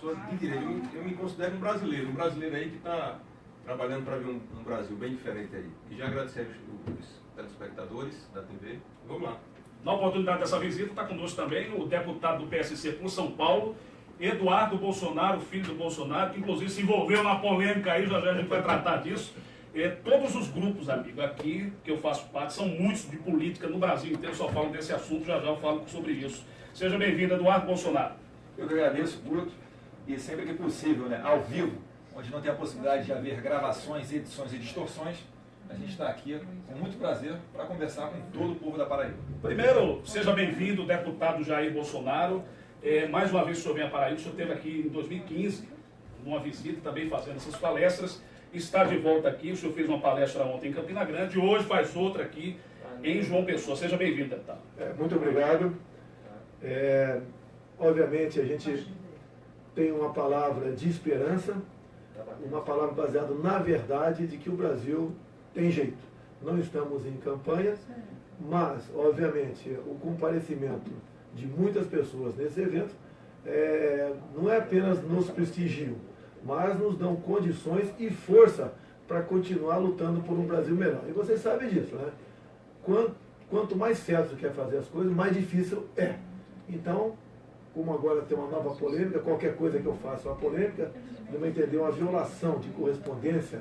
pessoa de direito. Eu me considero um brasileiro aí que está trabalhando para ver um Brasil bem diferente aí. E já agradecer os telespectadores da TV. Vamos lá. Na oportunidade dessa visita, está conosco também o deputado do PSC por São Paulo, Eduardo Bolsonaro, filho do Bolsonaro, que inclusive se envolveu na polêmica aí, já a gente vai tratar disso. Todos os grupos, amigo, aqui que eu faço parte, são muitos de política no Brasil inteiro, só falam desse assunto, já eu falo sobre isso. Seja bem-vindo, Eduardo Bolsonaro. Eu que agradeço, Guto, e sempre que possível, né, ao vivo, onde não tem a possibilidade de haver gravações, edições e distorções, a gente está aqui com muito prazer para conversar com todo o povo da Paraíba. Primeiro, seja bem-vindo, deputado Jair Bolsonaro. Mais uma vez o senhor vem a Paraíba, o senhor esteve aqui em 2015, numa visita também fazendo essas palestras, está de volta aqui, o senhor fez uma palestra ontem em Campina Grande, hoje faz outra aqui em João Pessoa. Seja bem-vindo, deputado. Muito obrigado. Obviamente a gente tem uma palavra de esperança, uma palavra baseada na verdade de que o Brasil tem jeito. Não estamos em campanha, mas, obviamente, o comparecimento de muitas pessoas nesse evento não é apenas nos prestigiam, mas nos dão condições e força para continuar lutando por um Brasil melhor. E vocês sabem disso, né? Quanto mais certo você quer fazer as coisas, mais difícil é. Então, como agora tem uma nova polêmica, qualquer coisa que eu faça é uma polêmica, não vai entender uma violação de correspondência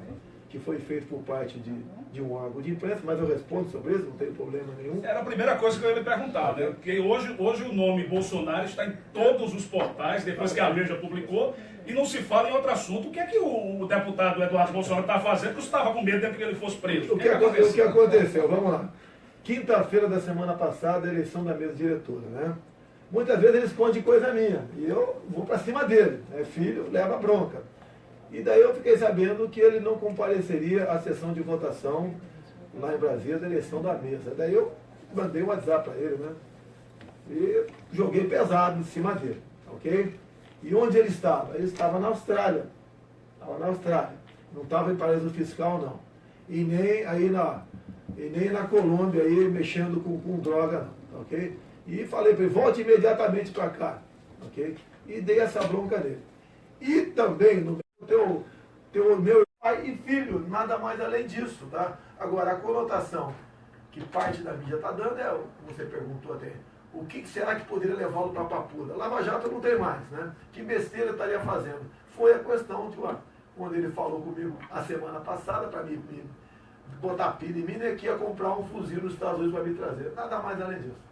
que foi feita por parte de um órgão de imprensa, mas eu respondo sobre isso, não tem problema nenhum. Era a primeira coisa que eu ia lhe perguntar, né? Porque hoje o nome Bolsonaro está em todos os portais, depois que a Veja publicou, e não se fala em outro assunto. O que é que o deputado Eduardo Bolsonaro está fazendo? Porque você estava com medo de que ele fosse preso. O que aconteceu? Vamos lá. Quinta-feira da semana passada, a eleição da mesa diretora, né? Muitas vezes ele esconde coisa minha, e eu vou para cima dele. Filho, leva bronca. E daí eu fiquei sabendo que ele não compareceria à sessão de votação lá em Brasília da eleição da mesa. Daí eu mandei um WhatsApp para ele, né? E joguei pesado em cima dele, ok? E onde ele estava? Ele estava na Austrália. Estava na Austrália. Não estava em paraíso fiscal, não. E nem na Colômbia aí mexendo com droga, não, ok? E falei para ele, volte imediatamente para cá, ok? E dei essa bronca nele. E também no meu pai e filho, nada mais além disso, tá? Agora, a conotação que parte da mídia está dando como você perguntou até, o que será que poderia levá-lo para a Papuda? Lava Jato não tem mais, né? Que besteira estaria fazendo? Foi a questão de quando ele falou comigo a semana passada para me botar pilha em mim, né, que ia comprar um fuzil nos Estados Unidos para me trazer. Nada mais além disso.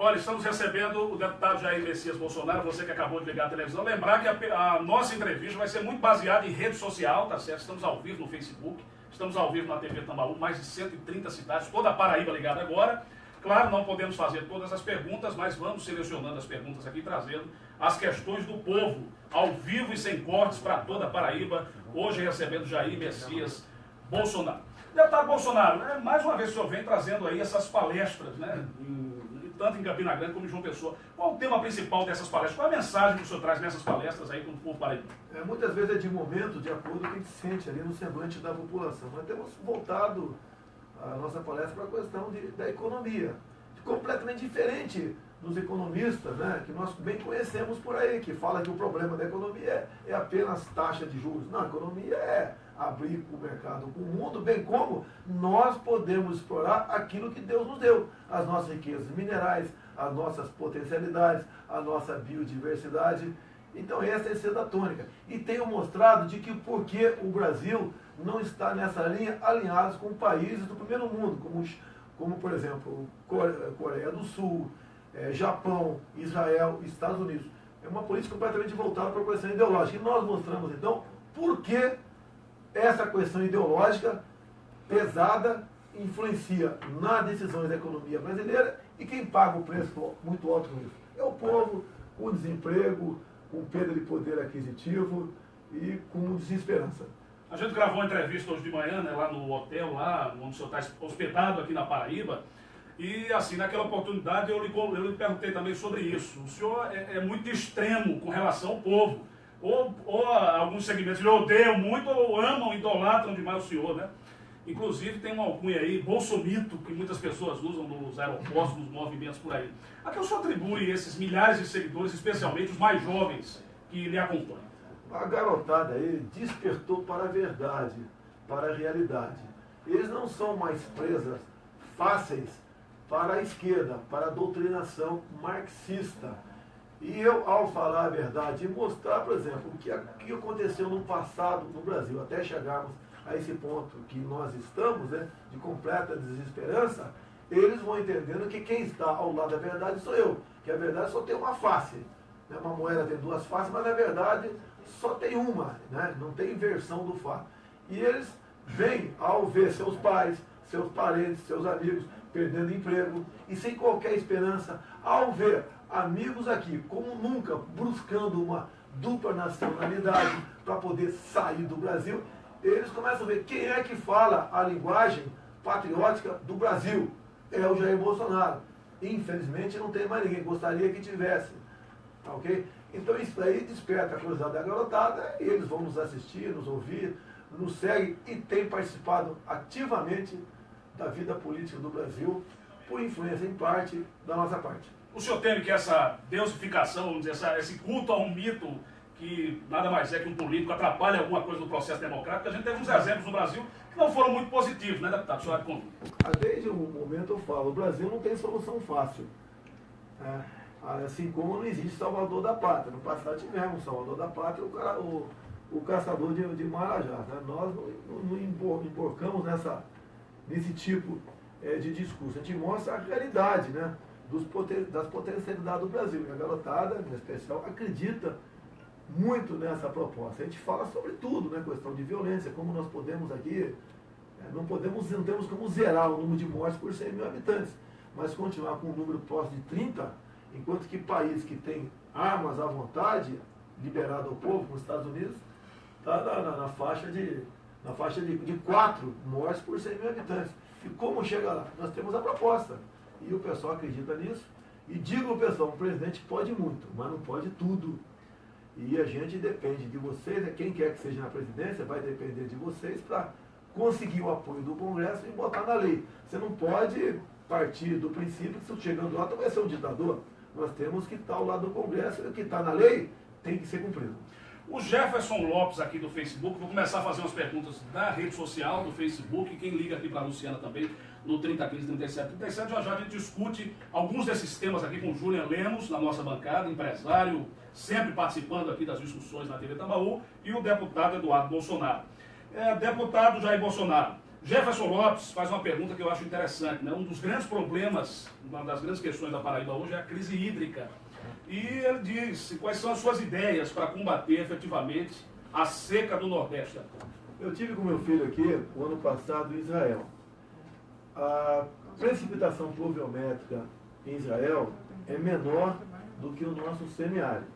Olha, estamos recebendo o deputado Jair Messias Bolsonaro, você que acabou de ligar a televisão. Lembrar que a nossa entrevista vai ser muito baseada em rede social, tá certo? Estamos ao vivo no Facebook, estamos ao vivo na TV Tambaú, mais de 130 cidades, toda a Paraíba ligada agora. Claro, não podemos fazer todas as perguntas, mas vamos selecionando as perguntas aqui, trazendo as questões do povo, ao vivo e sem cortes para toda a Paraíba. Hoje recebendo Jair Messias Bolsonaro. Deputado Bolsonaro, mais uma vez o senhor vem trazendo aí essas palestras, né? Tanto em Campina Grande como em João Pessoa. Qual o tema principal dessas palestras? Qual a mensagem que o senhor traz nessas palestras aí para o povo paraibano? Muitas vezes é de momento, de acordo com o que a gente sente ali no semblante da população. Nós temos voltado a nossa palestra para a questão da economia, completamente diferente dos economistas, né, que nós bem conhecemos por aí, que fala que o problema da economia é apenas taxa de juros. Não, a economia é abrir o mercado com o mundo, bem como nós podemos explorar aquilo que Deus nos deu, as nossas riquezas minerais, as nossas potencialidades, a nossa biodiversidade. Então essa é a essência da tônica. E tenho mostrado de que porque o Brasil não está nessa linha alinhados com países do primeiro mundo, como por exemplo, Coreia do Sul, Japão, Israel, Estados Unidos. É uma política completamente voltada para a questão ideológica. E nós mostramos então por que essa questão ideológica pesada influencia nas decisões da economia brasileira e quem paga o preço muito alto com isso é o povo, com desemprego, com perda de poder aquisitivo e com desesperança. A gente gravou uma entrevista hoje de manhã, né, lá no hotel, lá onde o senhor está hospedado aqui na Paraíba, e assim, naquela oportunidade eu lhe perguntei também sobre isso. O senhor é muito extremo com relação ao povo. Ou alguns segmentos lhe odeiam muito ou amam, idolatram demais o senhor, né? Inclusive tem uma alcunha aí, bolsomito, que muitas pessoas usam nos aeroportos, nos movimentos por aí. A que o senhor atribui esses milhares de seguidores, especialmente os mais jovens, que lhe acompanham? A garotada aí despertou para a verdade, para a realidade. Eles não são mais presas fáceis para a esquerda, para a doutrinação marxista. E eu, ao falar a verdade e mostrar, por exemplo, o que aconteceu no passado no Brasil, até chegarmos a esse ponto que nós estamos, né, de completa desesperança, eles vão entendendo que quem está ao lado da verdade sou eu, que a verdade só tem uma face. Né? Uma moeda tem duas faces, mas na verdade só tem uma, né? Não tem inversão do fato. E eles vêm ao ver seus pais, seus parentes, seus amigos perdendo emprego e sem qualquer esperança, ao ver amigos aqui, como nunca, buscando uma dupla nacionalidade para poder sair do Brasil, eles começam a ver quem é que fala a linguagem patriótica do Brasil. É o Jair Bolsonaro. Infelizmente não tem mais ninguém, gostaria que tivesse. Tá, ok? Então isso aí desperta a curiosidade da garotada, e eles vão nos assistir, nos ouvir, nos seguem e têm participado ativamente da vida política do Brasil, por influência em parte da nossa parte. O senhor teme que essa deusificação, vamos dizer, esse culto a um mito, que nada mais é que um político atrapalhe alguma coisa no processo democrático? A gente teve uns exemplos no Brasil que não foram muito positivos, né, deputado? O senhor Desde o momento eu falo, o Brasil não tem solução fácil. Assim como não existe salvador da pátria. No passado tivemos salvador da pátria, o caçador de Marajás. Né? Nós não emborcamos nesse tipo de discurso. A gente mostra a realidade, né, das potencialidades do Brasil. E a garotada, em especial, acredita muito nessa proposta. A gente fala sobre tudo, né, questão de violência, como nós podemos aqui, não temos como zerar o número de mortes por 100 mil habitantes, mas continuar com um número próximo de 30, enquanto que país que tem armas à vontade, liberado ao povo, como os Estados Unidos, está na faixa de 4 mortes por 100 mil habitantes. E como chega lá? Nós temos a proposta. E o pessoal acredita nisso. E digo ao pessoal, o presidente pode muito, mas não pode tudo. E a gente depende de vocês, quem quer que seja na presidência, vai depender de vocês para conseguir o apoio do Congresso e botar na lei. Você não pode partir do princípio que se chegando lá, tu vai ser um ditador. Nós temos que estar ao lado do Congresso e o que está na lei tem que ser cumprido. O Jefferson Lopes aqui do Facebook, vou começar a fazer umas perguntas da rede social, do Facebook, quem liga aqui para a Luciana também, no 3015-3737, já a gente discute alguns desses temas aqui com o Julian Lemos, na nossa bancada, empresário, sempre participando aqui das discussões na TV Tambaú, e o deputado Eduardo Bolsonaro. Deputado Jair Bolsonaro, Jefferson Lopes faz uma pergunta que eu acho interessante, né? Um dos grandes problemas, uma das grandes questões da Paraíba hoje é a crise hídrica. E ele diz quais são as suas ideias para combater efetivamente a seca do Nordeste. Eu tive com meu filho aqui, o ano passado, em Israel. A precipitação pluviométrica em Israel é menor do que o nosso semiárido.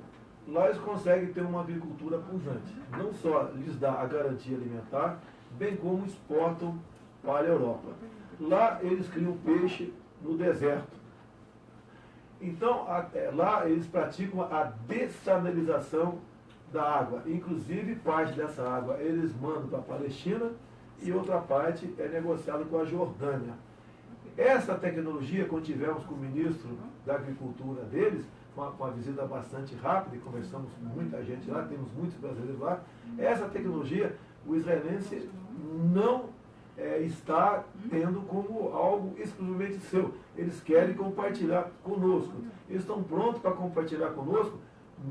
Lá eles conseguem ter uma agricultura pujante. Não só lhes dá a garantia alimentar, bem como exportam para a Europa. Lá eles criam peixe no deserto. Então, lá eles praticam a dessalinização da água. Inclusive, parte dessa água eles mandam para a Palestina e outra parte é negociada com a Jordânia. Essa tecnologia, quando tivemos com o ministro da Agricultura deles, uma visita bastante rápida, e conversamos com muita gente lá, temos muitos brasileiros lá, essa tecnologia, o israelense não está tendo como algo exclusivamente seu. Eles querem compartilhar conosco. Eles estão prontos para compartilhar conosco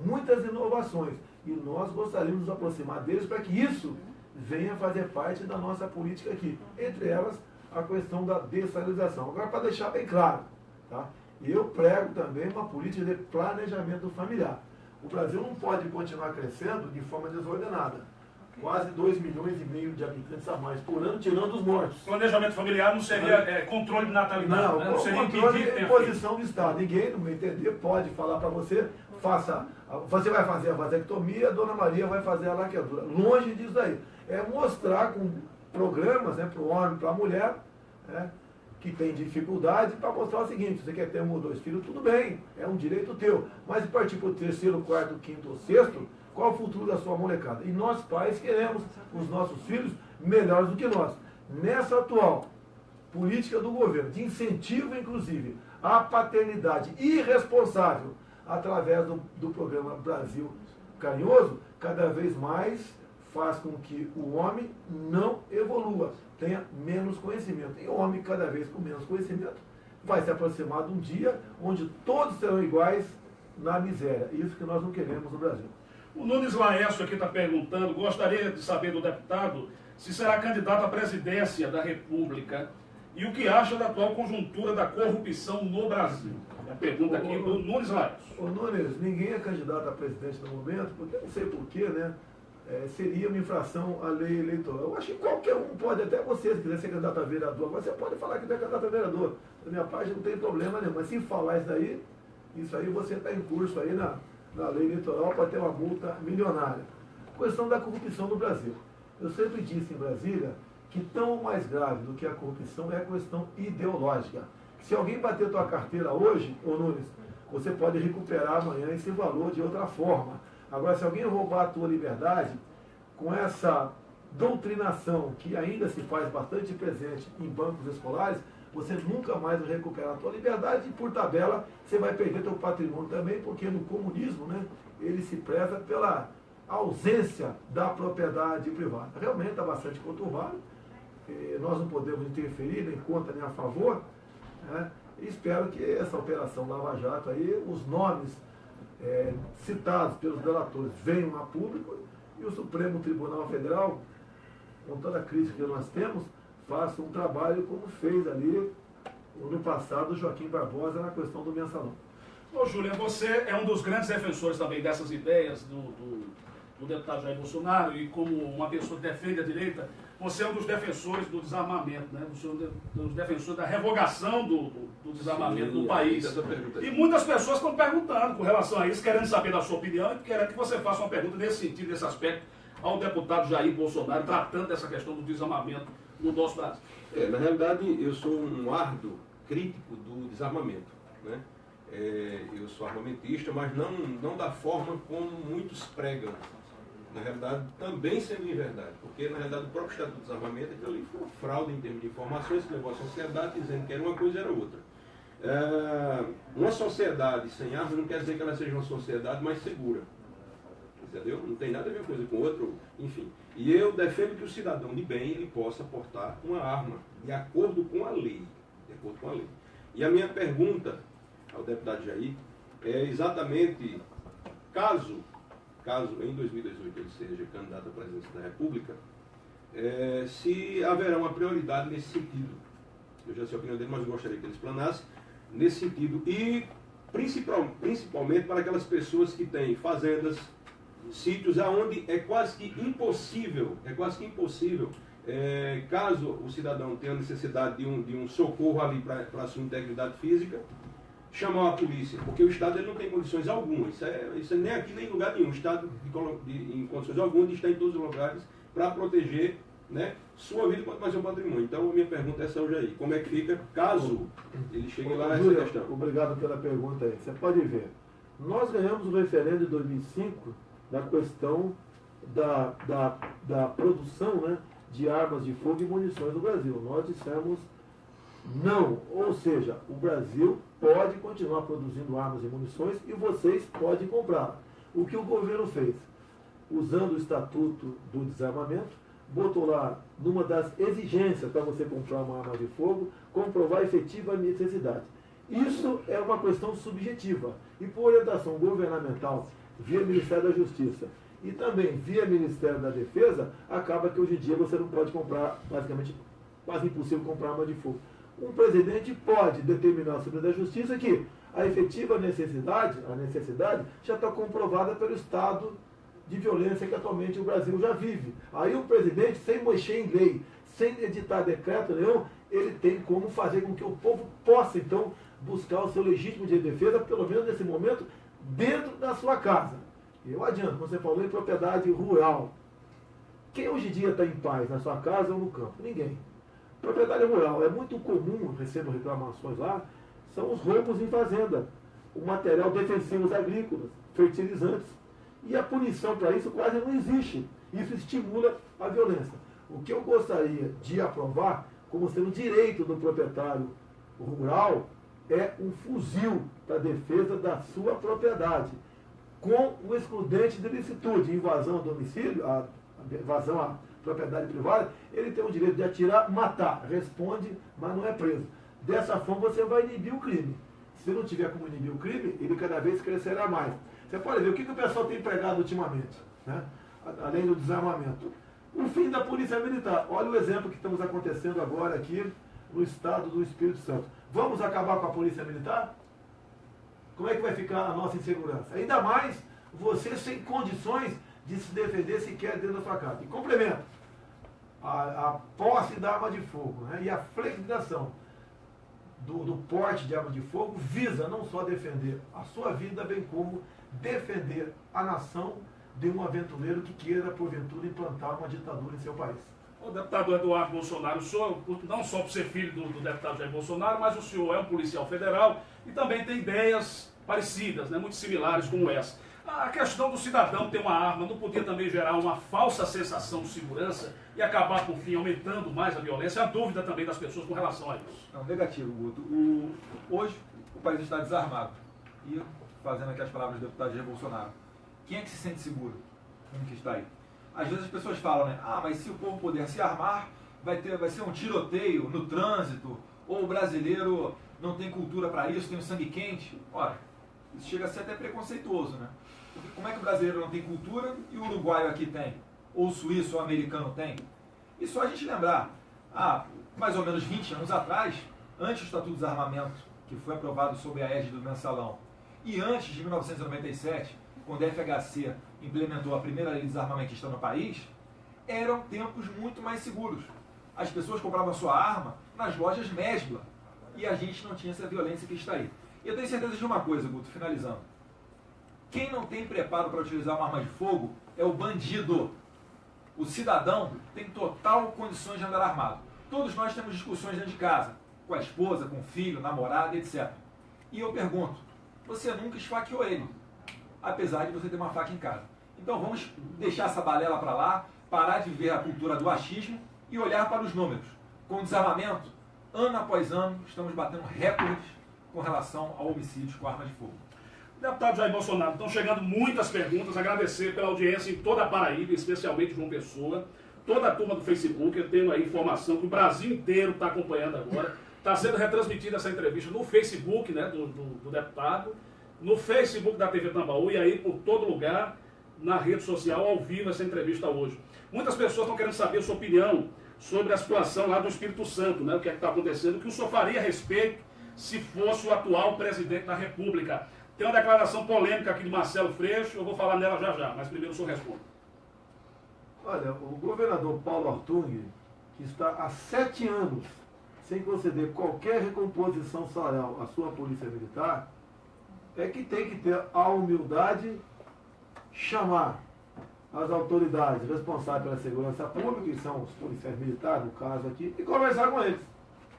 muitas inovações. E nós gostaríamos de nos aproximar deles para que isso venha fazer parte da nossa política aqui. Entre elas, a questão da dessalinização. Agora, para deixar bem claro, tá? Eu prego também uma política de planejamento familiar. O Brasil não pode continuar crescendo de forma desordenada. Quase 2,5 milhões de habitantes a mais por ano, tirando os mortos. Planejamento familiar não seria controle de natalidade, não, né? Não seria controle de imposição do Estado. Ninguém, no meu entender, pode falar para você, você vai fazer a vasectomia, a Dona Maria vai fazer a laqueadura. Longe disso daí. É mostrar com programas, né, para o homem, para a mulher, né, que tem dificuldade, para mostrar o seguinte: você quer ter 1 ou 2 filhos, tudo bem, é um direito teu. Mas partir para o 3º, 4º, 5º ou 6º, qual o futuro da sua molecada? E nós, pais, queremos os nossos filhos melhores do que nós. Nessa atual política do governo, de incentivo, inclusive, à paternidade irresponsável, através do programa Brasil carinhoso, cada vez mais faz com que o homem não evolua, tenha menos conhecimento. E o homem, cada vez com menos conhecimento, vai se aproximar de um dia onde todos serão iguais na miséria. Isso que nós não queremos no Brasil. O Nunes Laércio aqui está perguntando, gostaria de saber do deputado se será candidato à presidência da República e o que acha da atual conjuntura da corrupção no Brasil. É a pergunta aqui do Nunes Laércio. Ô Nunes, ninguém é candidato a presidente no momento, porque eu não sei porquê, né? Seria uma infração à lei eleitoral. Eu acho que qualquer um pode, até você, se quiser ser candidato a vereador, mas você pode falar que não é candidato a vereador. Da minha parte não tem problema nenhum. Mas se falar isso aí você está em curso aí na lei eleitoral para ter uma multa milionária. Questão da corrupção no Brasil. Eu sempre disse em Brasília que tão mais grave do que a corrupção é a questão ideológica. Se alguém bater tua carteira hoje, ô Nunes, você pode recuperar amanhã esse valor de outra forma. Agora, se alguém roubar a tua liberdade, com essa doutrinação que ainda se faz bastante presente em bancos escolares, você nunca mais vai recuperar a tua liberdade e, por tabela, você vai perder teu patrimônio também, porque no comunismo, né, ele se preza pela ausência da propriedade privada. Realmente está bastante conturbado, nós não podemos interferir nem contra nem a favor, né, e espero que essa operação Lava Jato aí, os nomes citados pelos delatores venham a público e o Supremo Tribunal Federal, com toda a crítica que nós temos, faça um trabalho como fez ali no passado Joaquim Barbosa na questão do mensalão. Ô Júlia, você é um dos grandes defensores também dessas ideias do deputado Jair Bolsonaro e como uma pessoa que defende a direita, você é um dos defensores do desarmamento, né? Dos defensores da revogação do desarmamento do país. E muitas pessoas estão perguntando com relação a isso, querendo saber da sua opinião e querendo que você faça uma pergunta nesse sentido, nesse aspecto, ao deputado Jair Bolsonaro, tratando dessa questão do desarmamento no nosso Brasil. Na realidade, eu sou um árduo crítico do desarmamento, né? Eu sou armamentista, mas não da forma como muitos pregam. Na realidade, também sendo inverdade, porque na realidade o próprio Estado do Desarmamento, aquilo ali foi uma fraude em termos de informações que levou a sociedade dizendo que era uma coisa e era outra. Uma sociedade sem armas não quer dizer que ela seja uma sociedade mais segura. Entendeu? Não tem nada a ver uma coisa com outra, enfim. E eu defendo que o cidadão de bem ele possa portar uma arma de acordo com a lei. De acordo com a lei. E a minha pergunta ao deputado Jair é exatamente, caso em 2018 ele seja candidato à presidência da República, se haverá uma prioridade nesse sentido. Eu já sei a opinião dele, mas eu gostaria que ele explanasse nesse sentido. E principalmente para aquelas pessoas que têm fazendas, sítios aonde é quase que impossível, caso o cidadão tenha necessidade de um socorro ali para a sua integridade física, chamar a polícia, porque o Estado ele não tem condições algumas, isso é nem aqui nem em lugar nenhum, o Estado em condições algumas de estar em todos os lugares para proteger, né, sua vida quanto mais seu patrimônio. Então a minha pergunta é essa hoje aí, como é que fica caso ele chegue lá nessa questão? Obrigado pela pergunta aí. Você pode ver, nós ganhamos o referendo de 2005 na questão da produção, né, de armas de fogo e munições no Brasil. Nós dissemos não, ou seja, o Brasil pode continuar produzindo armas e munições e vocês podem comprar. O que o governo fez? Usando o Estatuto do Desarmamento, botou lá, numa das exigências para você comprar uma arma de fogo, comprovar a efetiva necessidade. Isso é uma questão subjetiva. E por orientação governamental, via Ministério da Justiça e também via Ministério da Defesa, acaba que hoje em dia você não pode comprar, basicamente, quase impossível comprar arma de fogo. Um presidente pode determinar sobre a Justiça que a efetiva necessidade, já está comprovada pelo estado de violência que atualmente o Brasil já vive. Aí o presidente, sem mexer em lei, sem editar decreto nenhum, ele tem como fazer com que o povo possa, então, buscar o seu legítimo de defesa, pelo menos nesse momento, dentro da sua casa. Eu adianto, você falou em propriedade rural. Quem hoje em dia está em paz na sua casa ou no campo? Ninguém. Propriedade rural, é muito comum, recebo reclamações lá, são os roubos em fazenda, o material defensivos agrícolas, fertilizantes. E a punição para isso quase não existe. Isso estimula a violência. O que eu gostaria de aprovar, como sendo direito do proprietário rural, é um fuzil para defesa da sua propriedade. com o excludente de licitude, invasão ao domicílio, a invasão à propriedade privada, ele tem o direito de atirar, matar, responde, mas não é preso. Dessa forma você vai inibir o crime. Se não tiver como inibir o crime, ele cada vez crescerá mais. Você pode ver o que o pessoal tem pregado ultimamente, né? Além do desarmamento. O fim da polícia militar. Olha o exemplo que estamos acontecendo agora aqui no estado do Espírito Santo. Vamos acabar com a polícia militar? Como é que vai ficar a nossa insegurança? Ainda mais você sem condições de se defender sequer dentro da sua casa. E complemento, a posse da arma de fogo, né, e a flexibilização do porte de arma de fogo visa não só defender a sua vida, bem como defender a nação de um aventureiro que queira, porventura, implantar uma ditadura em seu país. O deputado Eduardo Bolsonaro, o senhor, não só por ser filho do deputado Jair Bolsonaro, mas o senhor é um policial federal e também tem ideias parecidas, né, muito similares como essa. A questão do cidadão ter uma arma não podia também gerar uma falsa sensação de segurança e acabar, por fim, aumentando mais a violência? A dúvida também das pessoas com relação a isso. Não, negativo, Guto. Hoje o país está desarmado. E, fazendo aqui as palavras do deputado Jair Bolsonaro, quem é que se sente seguro como que está aí? Às vezes as pessoas falam, né? Ah, mas se o povo puder se armar, vai ser um tiroteio no trânsito, ou o brasileiro não tem cultura para isso, tem um sangue quente. Ora, isso chega a ser até preconceituoso, né? Porque como é que o brasileiro não tem cultura e o uruguaio aqui tem? Ou o suíço ou o americano tem? E só a gente lembrar, mais ou menos 20 anos atrás, antes do Estatuto do Desarmamento, que foi aprovado sob a égide do Mensalão, e antes de 1997, quando a FHC implementou a primeira lei de desarmamentista no país, eram tempos muito mais seguros. As pessoas compravam sua arma nas lojas Mesbla, e a gente não tinha essa violência que está aí. E eu tenho certeza de uma coisa, Guto, finalizando. Quem não tem preparo para utilizar uma arma de fogo é o bandido. O cidadão tem total condições de andar armado. Todos nós temos discussões dentro de casa, com a esposa, com o filho, namorada, etc. E eu pergunto, você nunca esfaqueou ele, apesar de você ter uma faca em casa. Então vamos deixar essa balela para lá, parar de viver a cultura do achismo e olhar para os números. Com o desarmamento, ano após ano, estamos batendo recordes com relação a homicídios com arma de fogo. Deputado Jair Bolsonaro, estão chegando muitas perguntas, agradecer pela audiência em toda a Paraíba, especialmente João Pessoa, toda a turma do Facebook. Eu tenho aí informação que o Brasil inteiro está acompanhando agora. Está sendo retransmitida essa entrevista no Facebook, né, do deputado, no Facebook da TV Tambaú e aí por todo lugar, na rede social, ao vivo, essa entrevista hoje. Muitas pessoas estão querendo saber a sua opinião sobre a situação lá do Espírito Santo, né, o que é que está acontecendo, o que o senhor faria a respeito se fosse o atual presidente da República. Tem uma declaração polêmica aqui de Marcelo Freixo, eu vou falar nela já, mas primeiro o senhor responde. Olha, o governador Paulo Artung, que está há 7 anos sem conceder qualquer recomposição salarial à sua polícia militar, é que tem que ter a humildade, chamar as autoridades responsáveis pela segurança pública, que são os policiais militares, no caso aqui, e conversar com eles.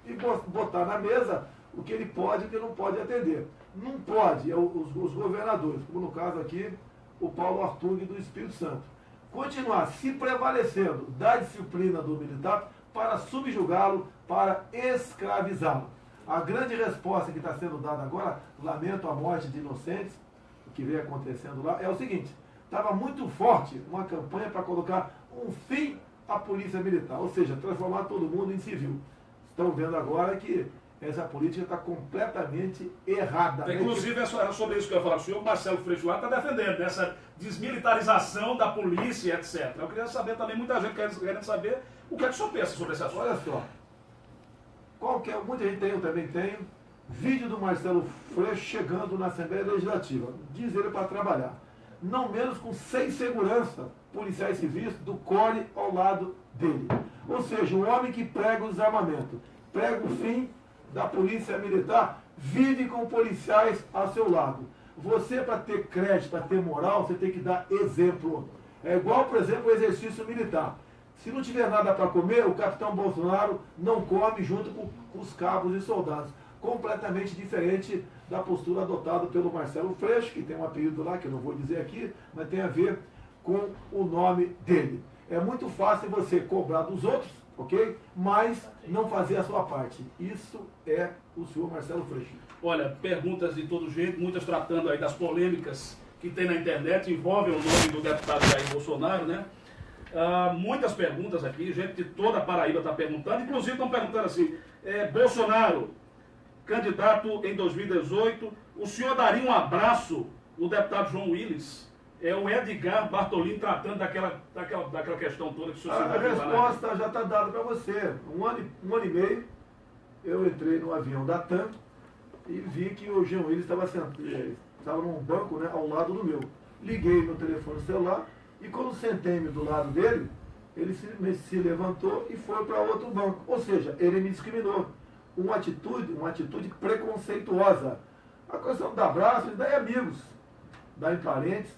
E botar na mesa o que ele pode e o que não pode atender. Não pode, os governadores, como no caso aqui, o Paulo Artung do Espírito Santo, continuar se prevalecendo da disciplina do militar para subjugá-lo, para escravizá-lo. A grande resposta que está sendo dada agora, lamento a morte de inocentes, o que vem acontecendo lá, é o seguinte: estava muito forte uma campanha para colocar um fim à polícia militar, ou seja, transformar todo mundo em civil. Estão vendo agora que essa política está completamente errada. Inclusive, é sobre isso que eu ia falar com o senhor, o Marcelo Freixo está defendendo essa desmilitarização da polícia, etc. Eu queria saber também, muita gente querendo saber o que é que o senhor pensa sobre esse assunto. Olha só, muita gente tem, eu também tenho, vídeo do Marcelo Freixo chegando na Assembleia Legislativa, diz ele para trabalhar, não menos com 6 seguranças policiais civis do CORE ao lado dele. Ou seja, um homem que prega o desarmamento, prega o fim da polícia militar, vive com policiais ao seu lado. Você, para ter crédito, para ter moral, você tem que dar exemplo. É igual, por exemplo, o exercício militar. Se não tiver nada para comer, o capitão Bolsonaro não come junto com os cabos e soldados. Completamente diferente da postura adotada pelo Marcelo Freixo, que tem um apelido lá, que eu não vou dizer aqui, mas tem a ver com o nome dele. É muito fácil você cobrar dos outros, ok? Mas não fazer a sua parte. Isso é o senhor Marcelo Freixo. Olha, perguntas de todo jeito, muitas tratando aí das polêmicas que tem na internet, envolvem o nome do deputado Jair Bolsonaro, né? Muitas perguntas aqui, gente de toda a Paraíba está perguntando, inclusive estão perguntando assim, Bolsonaro, candidato em 2018, o senhor daria um abraço no deputado João Willis? É o Edgar Bartolini tratando daquela questão toda que o senhor A resposta já está dada para você. Um ano e meio, eu entrei no avião da TAM e vi que o João Willis estava num banco, né, ao lado do meu. Liguei meu telefone celular e quando sentei-me do lado dele, ele se levantou e foi para outro banco. Ou seja, ele me discriminou. Uma atitude preconceituosa. A questão da abraço, ele dá em amigos, dá em parentes.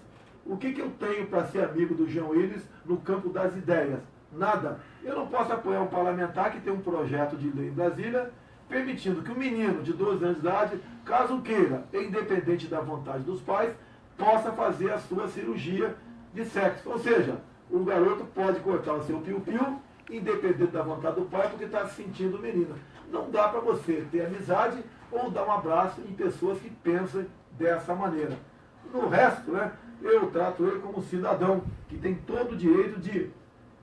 O que eu tenho para ser amigo do João Willis no campo das ideias? Nada. Eu não posso apoiar um parlamentar que tem um projeto de lei em Brasília permitindo que um menino de 12 anos de idade, caso queira, independente da vontade dos pais, possa fazer a sua cirurgia de sexo. Ou seja, o garoto pode cortar o seu piu-piu, independente da vontade do pai, porque está se sentindo menina. Não dá para você ter amizade ou dar um abraço em pessoas que pensam dessa maneira. No resto, né, eu trato ele como cidadão, que tem todo o direito de,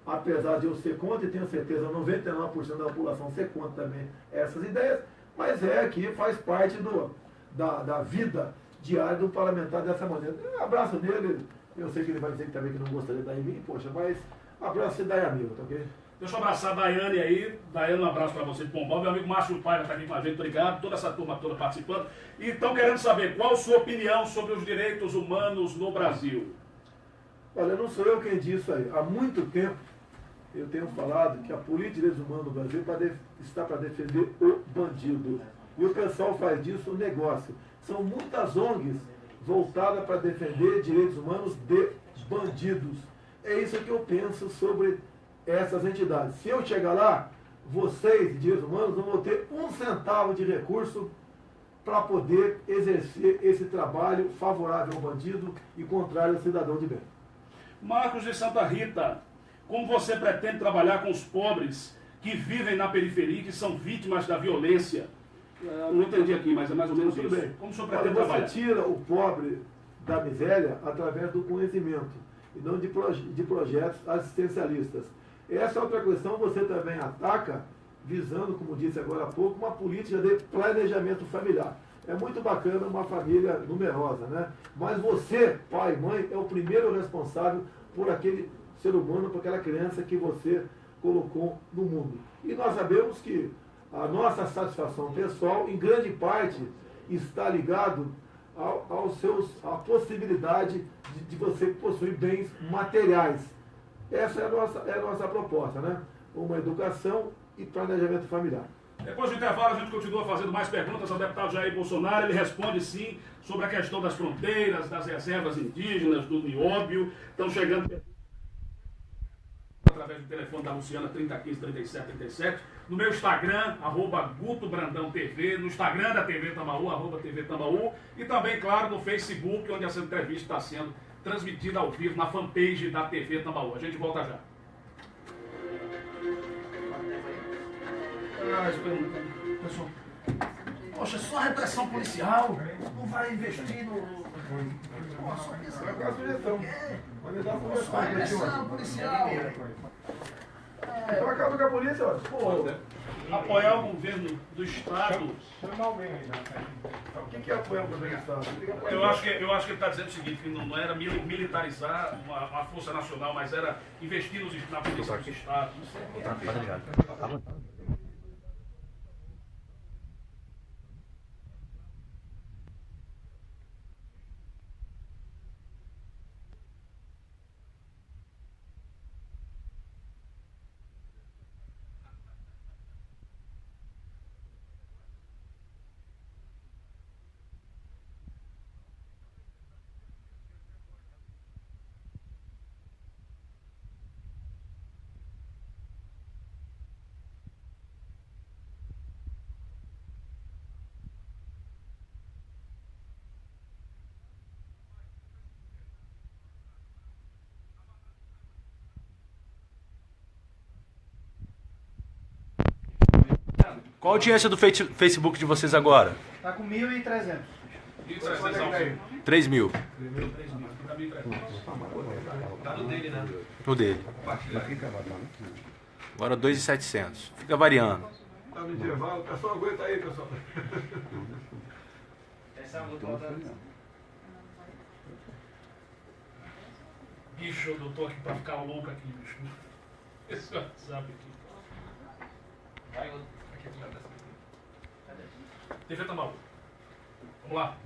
apesar de eu ser contra, e tenho certeza 99% da população ser contra também essas ideias, mas que faz parte da vida diária do parlamentar dessa maneira. Um abraço nele, eu sei que ele vai dizer que também que não gostaria de dar em mim, poxa, mas abraço e dá amigo, tá ok? Deixa eu abraçar a Daiane aí. Daiane, um abraço para você de Pombal. Meu amigo Márcio Paiva está aqui com a gente, obrigado. Toda essa turma toda participando. E estão querendo saber qual a sua opinião sobre os direitos humanos no Brasil. Olha, não sou eu quem diz isso aí. Há muito tempo eu tenho falado que a política de direitos humanos no Brasil está para defender o bandido. E o pessoal faz disso um negócio. São muitas ONGs voltadas para defender direitos humanos de bandidos. É isso que eu penso sobre essas entidades. Se eu chegar lá, vocês, de direitos humanos, não vão ter um centavo de recurso para poder exercer esse trabalho favorável ao bandido e contrário ao cidadão de bem. Marcos de Santa Rita, como você pretende trabalhar com os pobres que vivem na periferia e que são vítimas da violência? Não entendi aqui, mas é mais ou menos isso. Bem. Como o senhor pretende trabalhar? Você tira o pobre da miséria através do conhecimento e não de projetos assistencialistas. Essa outra questão você também ataca, visando, como disse agora há pouco, uma política de planejamento familiar. É muito bacana uma família numerosa, né? Mas você, pai e mãe, é o primeiro responsável por aquele ser humano, por aquela criança que você colocou no mundo. E nós sabemos que a nossa satisfação pessoal, em grande parte, está ligado à possibilidade de você possuir bens materiais. Essa é a nossa proposta, né? Uma educação e planejamento familiar. Depois do intervalo, a gente continua fazendo mais perguntas ao deputado Jair Bolsonaro. Ele responde, sim, sobre a questão das fronteiras, das reservas indígenas, do nióbio. Estão chegando através do telefone da Luciana, 3015-3737. No meu Instagram, @GutoBrandãoTV. No Instagram da TV Tambaú, @TV Tambaú. E também, claro, no Facebook, onde essa entrevista está sendo transmitida ao vivo na fanpage da TV Tambaú. A gente volta já. Pessoal, poxa, só repressão policial não vai investir no... Só repressão policial. Então acaba com a polícia, ó. Pô, apoiar o governo do Estado. O que é apoiar o governo do Estado? Eu acho que ele está dizendo o seguinte, que não era militarizar uma força nacional, mas era investir na polícia dos Estados. Qual a audiência do Facebook de vocês agora? Tá com 1.300. 3.000. 3.000. de frequência. Tá no dele, né? No dele. Agora 2.700. Fica variando. Tá no intervalo, o pessoal aguenta aí, pessoal. Bicho, eu tô aqui pra ficar louco aqui, bicho. Esse WhatsApp aqui. Vai, aqui do lado dessa. TV Tambaú. Vamos lá.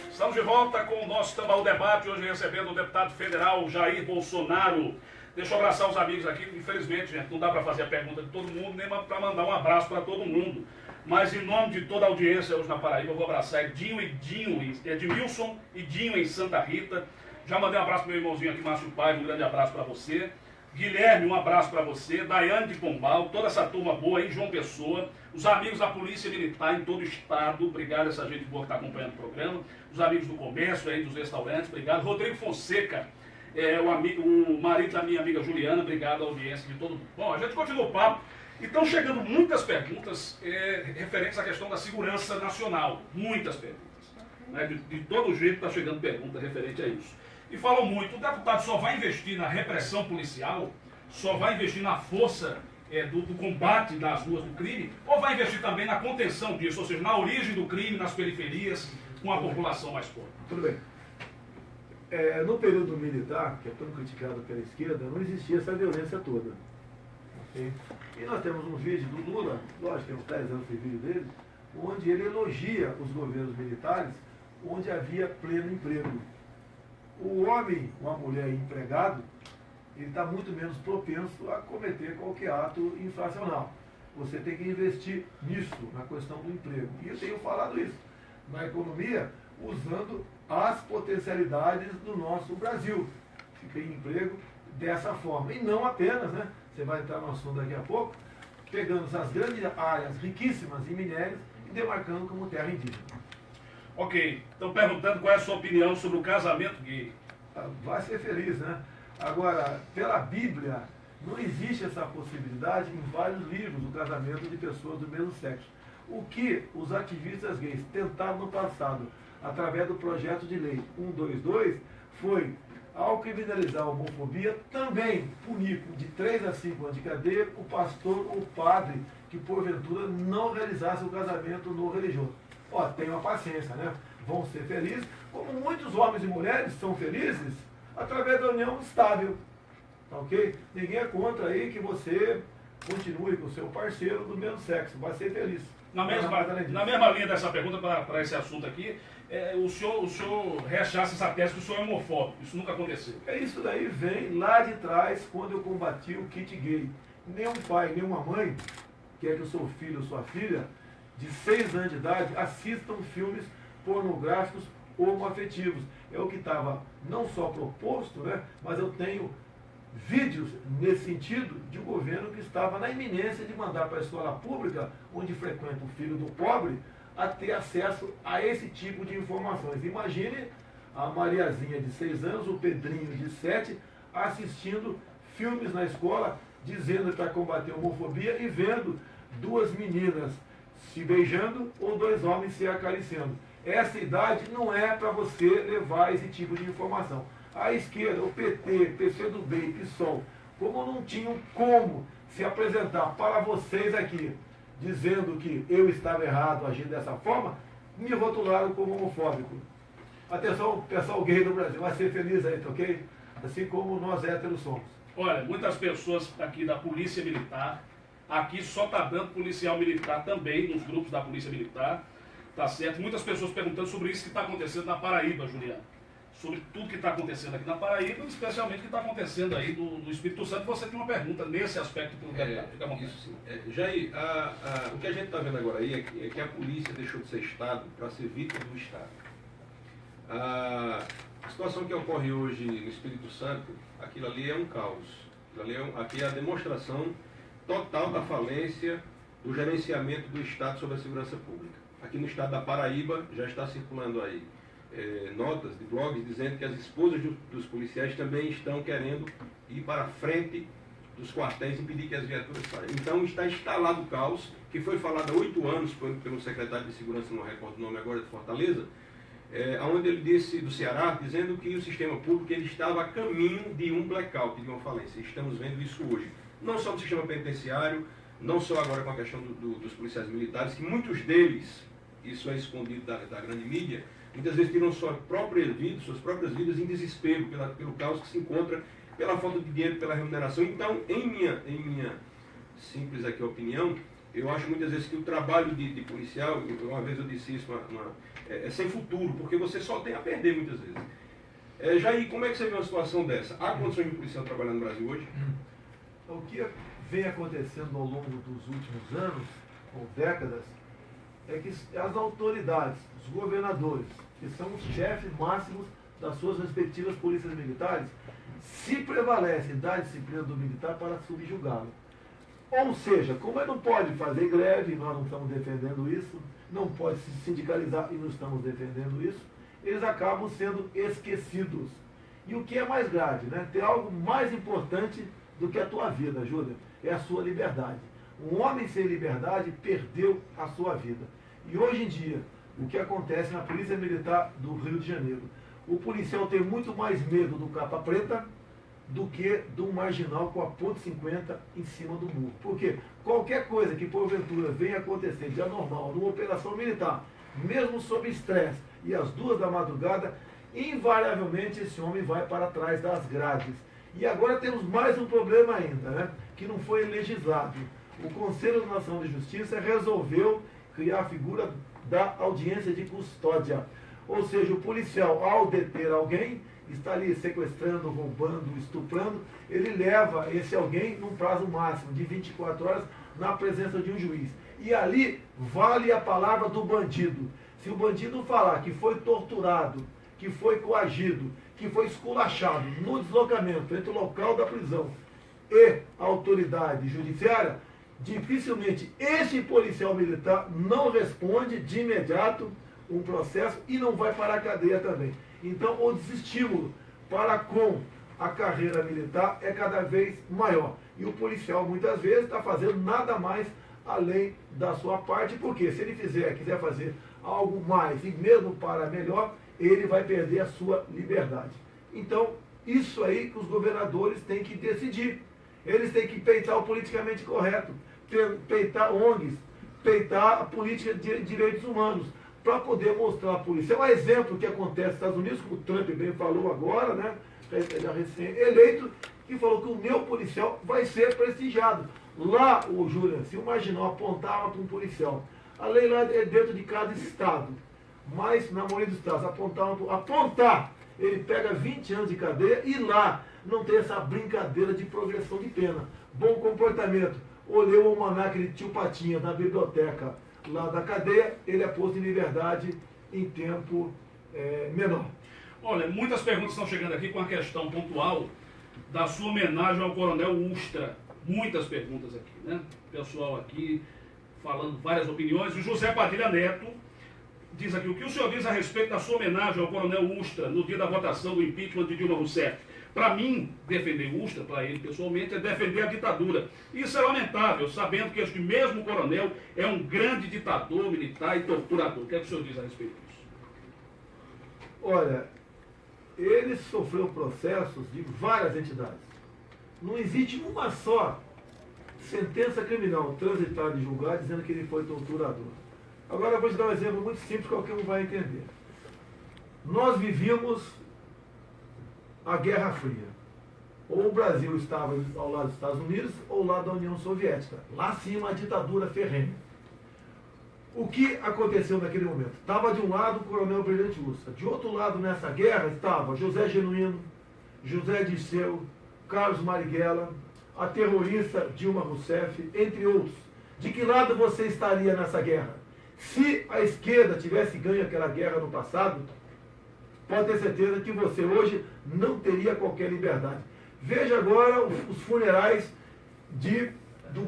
Estamos de volta com o nosso Tambaú Debate, hoje recebendo o deputado federal Jair Bolsonaro. Deixa eu abraçar os amigos aqui, infelizmente, gente, não dá para fazer a pergunta de todo mundo, nem para mandar um abraço para todo mundo. Mas em nome de toda a audiência hoje na Paraíba, eu vou abraçar Edmilson e Dinho em Santa Rita. Já mandei um abraço pro meu irmãozinho aqui, Márcio Paiva, um grande abraço para você. Guilherme, um abraço para você. Daiane de Pombal, toda essa turma boa aí, João Pessoa. Os amigos da Polícia Militar em todo o estado, obrigado a essa gente boa que está acompanhando o programa. Os amigos do comércio aí, dos restaurantes, obrigado. Rodrigo Fonseca, o marido da minha amiga Juliana, obrigado à audiência de todo mundo. Bom, a gente continua o papo. E estão chegando muitas perguntas referentes à questão da segurança nacional. Muitas perguntas. Né? De todo jeito está chegando pergunta referente a isso. E falam muito, o deputado só vai investir na repressão policial, só vai investir na força do combate das ruas do crime, ou vai investir também na contenção disso, ou seja, na origem do crime, nas periferias, com a população mais pobre? Tudo bem. No período militar, que é tão criticado pela esquerda, não existia essa violência toda. Okay? E nós temos um vídeo do Lula, lógico, tem uns 10 anos de vídeo dele, onde ele elogia os governos militares, onde havia pleno emprego. O homem ou a mulher empregado, ele está muito menos propenso a cometer qualquer ato infracional. Você tem que investir nisso, na questão do emprego. E eu tenho falado isso na economia, usando as potencialidades do nosso Brasil. Fica em emprego dessa forma. E não apenas, né? Você vai entrar no assunto daqui a pouco, pegando essas grandes áreas riquíssimas em minérios e demarcando como terra indígena. Ok, estão perguntando qual é a sua opinião sobre o casamento gay. Vai ser feliz, né? Agora, pela Bíblia, não existe essa possibilidade em vários livros, o casamento de pessoas do mesmo sexo. O que os ativistas gays tentaram no passado, através do projeto de lei 122, foi, ao criminalizar a homofobia, também punir de 3 a 5 anos de cadeia o pastor ou padre que, porventura, não realizasse o casamento no religioso. Ó, tenham paciência, né? Vão ser felizes, como muitos homens e mulheres são felizes através da união estável. Tá ok? Ninguém é contra aí que você continue com o seu parceiro do mesmo sexo. Vai ser feliz. Na mesma linha dessa pergunta, para esse assunto aqui, o senhor rechaça essa tese que o senhor é homofóbico. Isso nunca aconteceu. Isso daí vem lá de trás, quando eu combati o kit gay. Nenhum pai, nenhuma mãe quer que o seu filho ou sua filha de 6 anos de idade assistam filmes pornográficos homoafetivos. É o que estava não só proposto, né, mas eu tenho vídeos nesse sentido de um governo que estava na iminência de mandar para a escola pública, onde frequenta o filho do pobre, a ter acesso a esse tipo de informações. Imagine a Mariazinha de 6 anos, o Pedrinho de 7, assistindo filmes na escola, dizendo para combater a homofobia e vendo 2 meninas se beijando ou 2 homens se acariciando. Essa idade não é para você levar esse tipo de informação. A esquerda, o PT, PCdoB e PSOL, como não tinham como se apresentar para vocês aqui, dizendo que eu estava errado agindo dessa forma, me rotularam como homofóbico. Atenção, pessoal gay do Brasil, vai ser feliz aí, tá ok? Assim como nós héteros somos. Olha, muitas pessoas aqui da Polícia Militar, aqui só está dando policial militar também, nos grupos da Polícia Militar, tá certo? Muitas pessoas perguntando sobre isso que está acontecendo na Paraíba, Juliano. Sobre tudo que está acontecendo aqui na Paraíba, especialmente o que está acontecendo aí do Espírito Santo. Você tem uma pergunta nesse aspecto para o deputado. Fica à vontade. Isso sim. Jair, o que a gente está vendo agora aí é que a polícia deixou de ser Estado para ser vítima do Estado. A situação que ocorre hoje no Espírito Santo, aquilo ali é um caos. Aqui é a demonstração total da falência do gerenciamento do Estado sobre a segurança pública. Aqui no estado da Paraíba já está circulando aí notas de blogs dizendo que as esposas dos policiais também estão querendo ir para a frente dos quartéis, impedir que as viaturas saiam. Então está instalado o caos, que foi falado há 8 anos pelo secretário de Segurança, não recordo o nome agora, de Fortaleza, onde ele disse, do Ceará, dizendo que o sistema público ele estava a caminho de um blackout, de uma falência. Estamos vendo isso hoje. Não só no sistema penitenciário, não só agora com a questão dos policiais militares, que muitos deles, isso é escondido da grande mídia, muitas vezes tiram suas próprias vidas em desespero pelo caos que se encontra, pela falta de dinheiro, pela remuneração. Então, em minha simples aqui opinião, eu acho muitas vezes que o trabalho de policial, uma vez eu disse isso, é sem futuro, porque você só tem a perder muitas vezes. Jair, como é que você vê uma situação dessa? Há condições de um policial trabalhar no Brasil hoje? O que vem acontecendo ao longo dos últimos anos, ou décadas, é que as autoridades, os governadores, que são os chefes máximos das suas respectivas polícias militares, se prevalecem da disciplina do militar para subjugá-lo. Ou seja, como ele não pode fazer greve, nós não estamos defendendo isso, não pode se sindicalizar e não estamos defendendo isso, eles acabam sendo esquecidos. E o que é mais grave, né? Tem algo mais importante do que a tua vida, Júlia, é a sua liberdade. Um homem sem liberdade perdeu a sua vida. E hoje em dia, o que acontece na Polícia Militar do Rio de Janeiro? O policial tem muito mais medo do capa preta do que do marginal com a .50 em cima do muro. Porque qualquer coisa que porventura venha acontecer de anormal numa operação militar, mesmo sob estresse e às 2 da madrugada, invariavelmente esse homem vai para trás das grades. E agora temos mais um problema ainda, né? Que não foi legislado. O Conselho Nacional de Justiça resolveu criar a figura da audiência de custódia. Ou seja, o policial, ao deter alguém, está ali sequestrando, roubando, estuprando, ele leva esse alguém num prazo máximo de 24 horas na presença de um juiz. E ali vale a palavra do bandido. Se o bandido falar que foi torturado, que foi coagido, que foi esculachado no deslocamento entre o local da prisão e a autoridade judiciária, dificilmente este policial militar não responde de imediato um processo e não vai para a cadeia também. Então, o desestímulo para com a carreira militar é cada vez maior. E o policial, muitas vezes, está fazendo nada mais além da sua parte, porque se ele quiser fazer algo mais e mesmo para melhor, ele vai perder a sua liberdade. Então, isso aí que os governadores têm que decidir. Eles têm que peitar o politicamente correto, peitar ONGs, peitar a política de direitos humanos, para poder mostrar à polícia. É um exemplo que acontece nos Estados Unidos, como o Trump bem falou agora, né? Já recém-eleito, que falou que o meu policial vai ser prestigiado. Lá, o Júlia, se o marginal apontava para um policial, a lei lá é dentro de cada estado, mas na maioria dos estados, apontar, ele pega 20 anos de cadeia e lá não tem essa brincadeira de progressão de pena. Bom comportamento. Olhei o almanaque de tio Patinha na biblioteca lá da cadeia, ele é posto em liberdade em tempo menor. Olha, muitas perguntas estão chegando aqui com a questão pontual da sua homenagem ao Coronel Ustra. Muitas perguntas aqui, né? Pessoal aqui falando várias opiniões. O José Padilha Neto diz aqui: o que o senhor diz a respeito da sua homenagem ao Coronel Ustra no dia da votação do impeachment de Dilma Rousseff? Para mim, defender Ustra, para ele pessoalmente, é defender a ditadura. Isso é lamentável, sabendo que este mesmo coronel é um grande ditador militar e torturador. O que é que o senhor diz a respeito disso? Olha, ele sofreu processos de várias entidades. Não existe uma só sentença criminal transitada e julgada dizendo que ele foi torturador. Agora eu vou te dar um exemplo muito simples que qualquer um vai entender. Nós vivíamos a Guerra Fria. Ou o Brasil estava ao lado dos Estados Unidos ou ao lado da União Soviética. Lá sim uma ditadura ferrenha. O que aconteceu naquele momento? Estava de um lado o Coronel Brilhante Ustra. De outro lado nessa guerra estava José Genuíno, José Dirceu, Carlos Marighella, a terrorista Dilma Rousseff, entre outros. De que lado você estaria nessa guerra? Se a esquerda tivesse ganho aquela guerra no passado, pode ter certeza que você hoje não teria qualquer liberdade. Veja agora os funerais do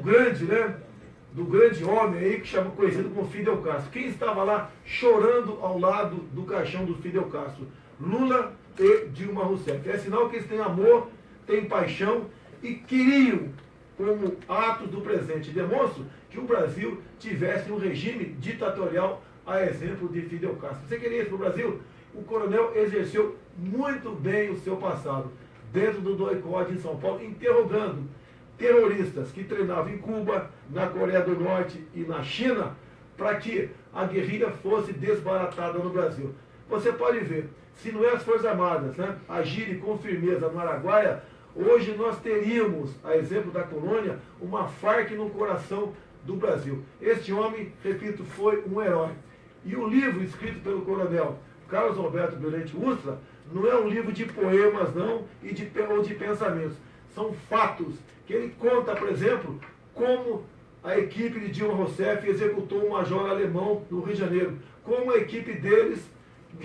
grande homem aí, que conhecido como Fidel Castro. Quem estava lá chorando ao lado do caixão do Fidel Castro? Lula e Dilma Rousseff. É sinal que eles têm amor, têm paixão e queriam, como atos do presente, demonstram que o Brasil tivesse um regime ditatorial a exemplo de Fidel Castro. Você queria isso para o Brasil? O coronel exerceu muito bem o seu passado dentro do DOI-CODE em São Paulo, interrogando terroristas que treinavam em Cuba, na Coreia do Norte e na China, para que a guerrilha fosse desbaratada no Brasil. Você pode ver, se não é as Forças Armadas, né, agirem com firmeza no Araguaia, hoje nós teríamos, a exemplo da colônia, uma Farc no coração do Brasil. Este homem, repito, foi um herói. E o livro escrito pelo coronel Carlos Alberto Violente Ustra não é um livro de poemas, não, ou de pensamentos. São fatos que ele conta, por exemplo, como a equipe de Dilma Rousseff executou um major alemão no Rio de Janeiro, como a equipe deles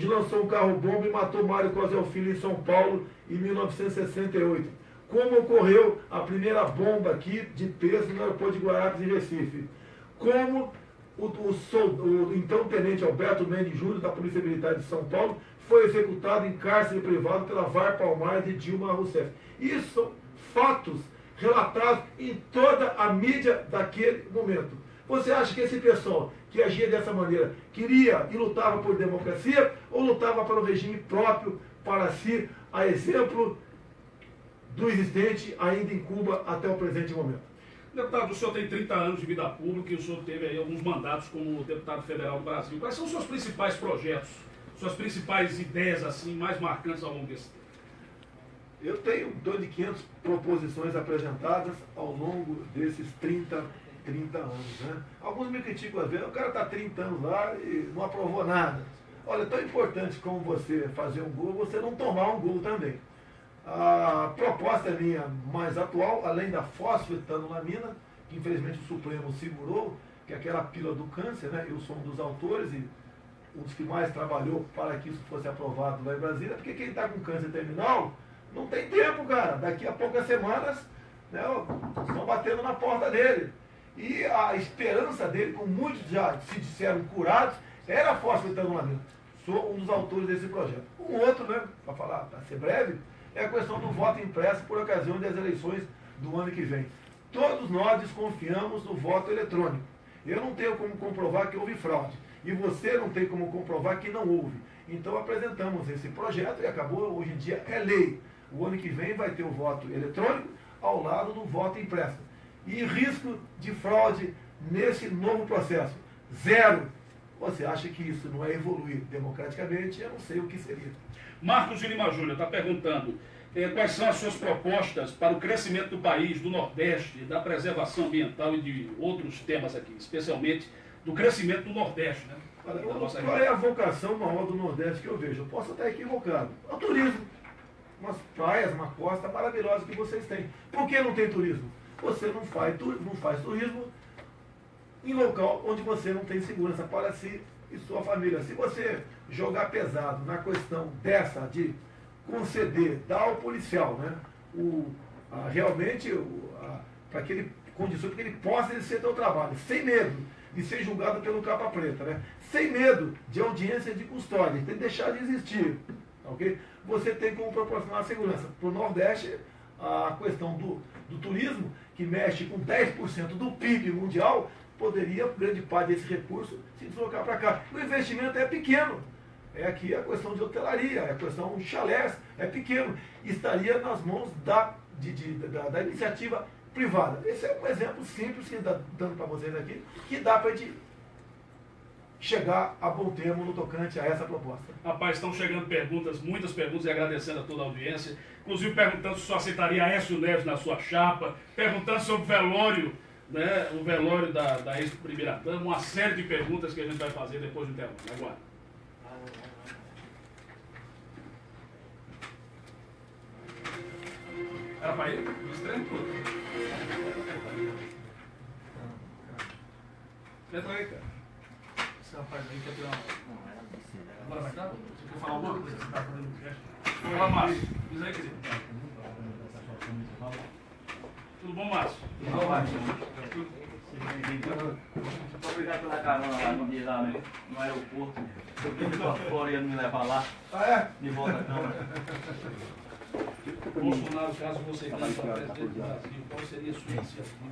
lançou um carro-bomba e matou Mário Cosel Filho em São Paulo em 1968. Como ocorreu a primeira bomba aqui de peso no aeroporto de Guararapes, em Recife. Como o então tenente Alberto Mendes Júnior, da Polícia Militar de São Paulo, foi executado em cárcere privado pela VAR Palmar de Dilma Rousseff. Isso são fatos relatados em toda a mídia daquele momento. Você acha que esse pessoal que agia dessa maneira queria e lutava por democracia ou lutava pelo regime próprio para si, a exemplo do existente ainda em Cuba até o presente momento? Deputado, o senhor tem 30 anos de vida pública e o senhor teve aí alguns mandatos como deputado federal do Brasil. Quais são os seus principais projetos, suas principais ideias assim mais marcantes ao longo desse tempo? Eu tenho em torno de 500 proposições apresentadas ao longo desses 30 anos. Né? Alguns me criticam às vezes, o cara está 30 anos lá e não aprovou nada. Olha, é tão importante como você fazer um gol, você não tomar um gol também. A proposta minha mais atual, além da fosfetanolamina, que infelizmente o Supremo segurou, que é aquela pílula do câncer, né? Eu sou um dos autores e um dos que mais trabalhou para que isso fosse aprovado lá em Brasília, porque quem está com câncer terminal não tem tempo, cara. Daqui a poucas semanas, né, estão batendo na porta dele. E a esperança dele, como muitos já se disseram curados, era a fosfetanolamina. Sou um dos autores desse projeto. Um outro, né, para falar, para ser breve, é a questão do voto impresso por ocasião das eleições do ano que vem. Todos nós desconfiamos do voto eletrônico. Eu não tenho como comprovar que houve fraude. E você não tem como comprovar que não houve. Então apresentamos esse projeto e acabou, hoje em dia é lei. O ano que vem vai ter o voto eletrônico ao lado do voto impresso. E risco de fraude nesse novo processo? Zero. Você acha que isso não é evoluir democraticamente? Eu não sei o que seria. Marcos de Lima Júnior está perguntando quais são as suas propostas para o crescimento do país, do Nordeste, da preservação ambiental e de outros temas aqui, especialmente do crescimento do Nordeste. Né? Qual é a vocação maior do Nordeste que eu vejo? Eu posso estar equivocado. É o turismo. Umas praias, uma costa maravilhosa que vocês têm. Por que não tem turismo? Você não faz turismo em local onde você não tem segurança para si e sua família. Se você jogar pesado na questão dessa de conceder, dar ao policial, né, realmente para que ele condições para que ele possa exercer seu trabalho, sem medo de ser julgado pelo capa preta, né, sem medo de audiência de custódia, tem que deixar de existir. Okay? Você tem como proporcionar segurança. Para o Nordeste, a questão do turismo, que mexe com 10% do PIB mundial, poderia, grande parte desse recurso, se deslocar para cá. O investimento é pequeno. É aqui a questão de hotelaria, é a questão de chalés, é pequeno. Estaria nas mãos da iniciativa privada. Esse é um exemplo simples que está dando para vocês aqui, que dá para a gente chegar a bom termo no tocante a essa proposta. Rapaz, estão chegando perguntas, muitas perguntas, e agradecendo a toda a audiência. Inclusive perguntando se o senhor aceitaria Aécio Neves na sua chapa, perguntando sobre o velório, né, o velório da ex-primeira-dama, uma série de perguntas que a gente vai fazer depois do intervalo. Aguarde. Era para ele? Estranho tudo. Entra aí, cara. Esse rapaz aí quer tirar uma... Agora vai dar? Você quer falar alguma coisa que você está fazendo no gesto? Fala, Márcio. Diz aí, querido. Tudo bom, Márcio? Tudo bom, Márcio? Muito obrigado pela carona lá no dia lá no aeroporto. Eu vim para fora e ia me levar lá. Ah, é? De volta à cama. Bolsonaro, caso você ganhe para presidente do Brasil, qual seria a sua iniciativa?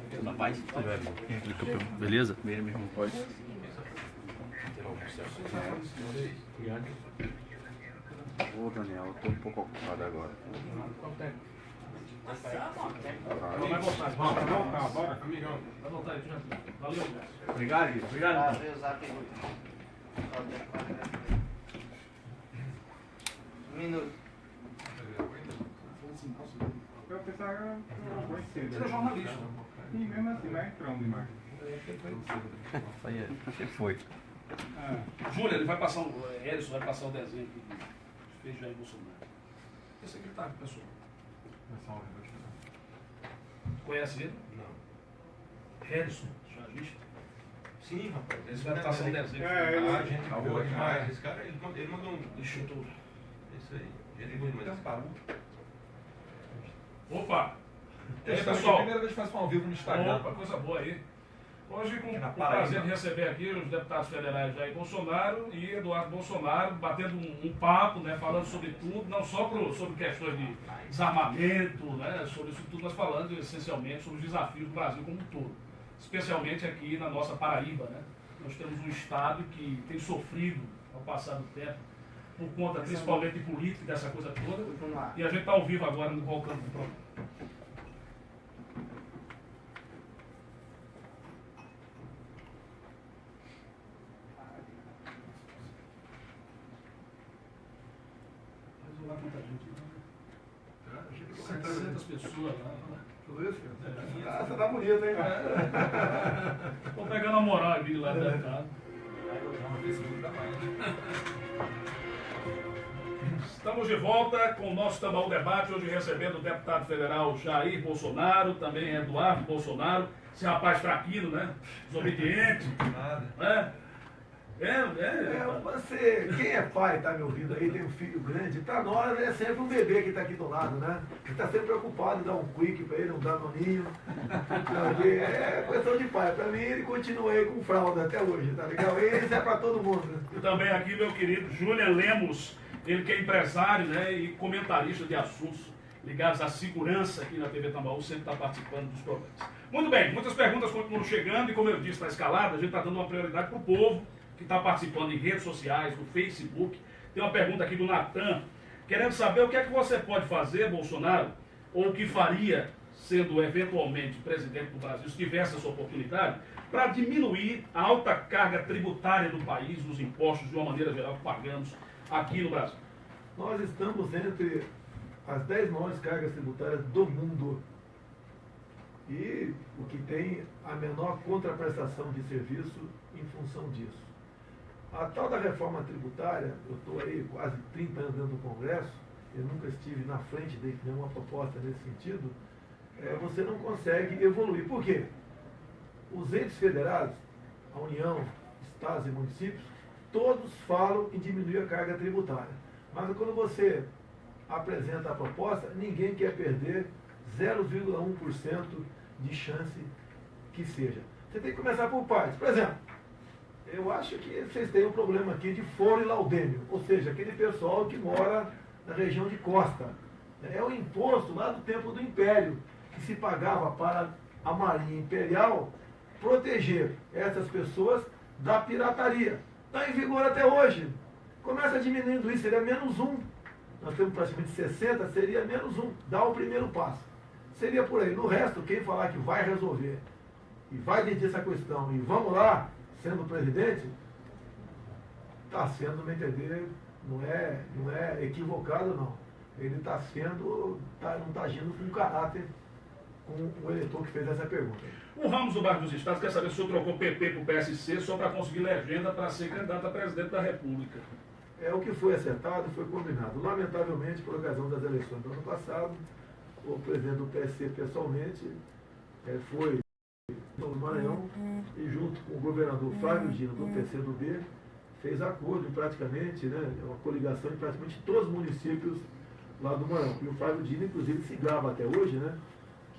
Beleza? Ô Daniel, eu tô um pouco ocupado agora. Vai voltar, bora. Amigão. Vai voltar aí, já. Valeu. Obrigado, Guilherme. Obrigado. Um minuto. Eu pensava que eu vou cedo. Você é jornalista. E mesmo assim, vai entrando demais. Você foi. Júlia, ele vai passar Edson vai passar o desenho aqui que fez Jair Bolsonaro. Esse aqui tá, pessoal. Conhece ele? Não. Harrison, jornalista. Sim, rapaz. Esse vai passar um desenho. A gente boa demais. Esse cara, ele mandou um... Deixa eu tudo. Isso aí. Gente boa demais. Opa! E aí, É a pessoal? primeira vez que faz um ao vivo no Instagram. Opa, coisa boa aí. Hoje, com na o Paraíba. prazer de receber aqui os deputados federais Jair Bolsonaro e Eduardo Bolsonaro, batendo um papo, né, falando sobre tudo, não só sobre questões de desarmamento, né, sobre isso tudo, mas falando essencialmente sobre os desafios do Brasil como um todo. Especialmente aqui na nossa Paraíba, né? Nós temos um estado que tem sofrido ao passar do tempo, por conta principalmente de política, dessa coisa toda. E a gente está ao vivo agora no Volcano do Programa. Lá quanta gente, 700 pessoas lá. Tudo isso, cara? Você tá bonito, hein? Estou pegando a moral aqui lá dentro. Estamos de volta com o nosso Tambaú Debate, hoje recebendo o deputado federal Jair Bolsonaro, também Eduardo Bolsonaro, esse rapaz fraquino, né? Desobediente. Né? Você, quem é pai, tá me ouvindo aí, tem um filho grande, tá nós é sempre um bebê que tá aqui do lado, né? Que tá sempre preocupado em dar um quick pra ele, um danoninho. Porque é questão de pai. Pra mim, ele continua aí com fralda até hoje, tá legal? Isso é pra todo mundo, né? E também aqui, meu querido Julian Lemos, ele que é empresário, né, e comentarista de assuntos ligados à segurança aqui na TV Tambaú, sempre está participando dos programas. Muito bem, muitas perguntas continuam chegando e, como eu disse na escalada, a gente está dando uma prioridade para o povo que está participando em redes sociais, no Facebook. Tem uma pergunta aqui do Natan, querendo saber o que é que você pode fazer, Bolsonaro, ou o que faria, sendo eventualmente presidente do Brasil, se tivesse essa oportunidade, para diminuir a alta carga tributária do país, nos impostos, de uma maneira geral, que pagamos aqui no Brasil. Nós estamos entre as 10 maiores cargas tributárias do mundo. E o que tem a menor contraprestação de serviço em função disso. A tal da reforma tributária, eu estou aí quase 30 anos dentro do Congresso, eu nunca estive na frente de nenhuma proposta nesse sentido, você não consegue evoluir. Por quê? Os entes federados, a União, Estados e municípios, todos falam em diminuir a carga tributária. Mas quando você apresenta a proposta, ninguém quer perder 0,1% de chance que seja. Você tem que começar por partes. Por exemplo, eu acho que vocês têm um problema aqui de foro e laudêmio, ou seja, aquele pessoal que mora na região de costa. É o imposto lá do tempo do Império, que se pagava para a Marinha Imperial proteger essas pessoas da pirataria. Está em vigor até hoje. Começa diminuindo isso, seria menos 1. Nós temos praticamente 60, seria menos 1. Dá o primeiro passo. Seria por aí. No resto, quem falar que vai resolver e vai decidir essa questão e vamos lá, sendo presidente, está sendo, me entender, não é equivocado, não. Ele está sendo, não está agindo com caráter com o eleitor que fez essa pergunta. O Ramos do Bairro dos Estados quer saber se o senhor trocou PP para o PSC só para conseguir legenda para ser candidato a presidente da República. O que foi acertado foi combinado. Lamentavelmente, por ocasião das eleições do ano passado, o presidente do PSC pessoalmente foi no Maranhão e junto com o governador Flávio Dino do PCdoB fez acordo em praticamente, uma coligação em praticamente todos os municípios lá do Maranhão. E o Flávio Dino, inclusive, se gaba até hoje,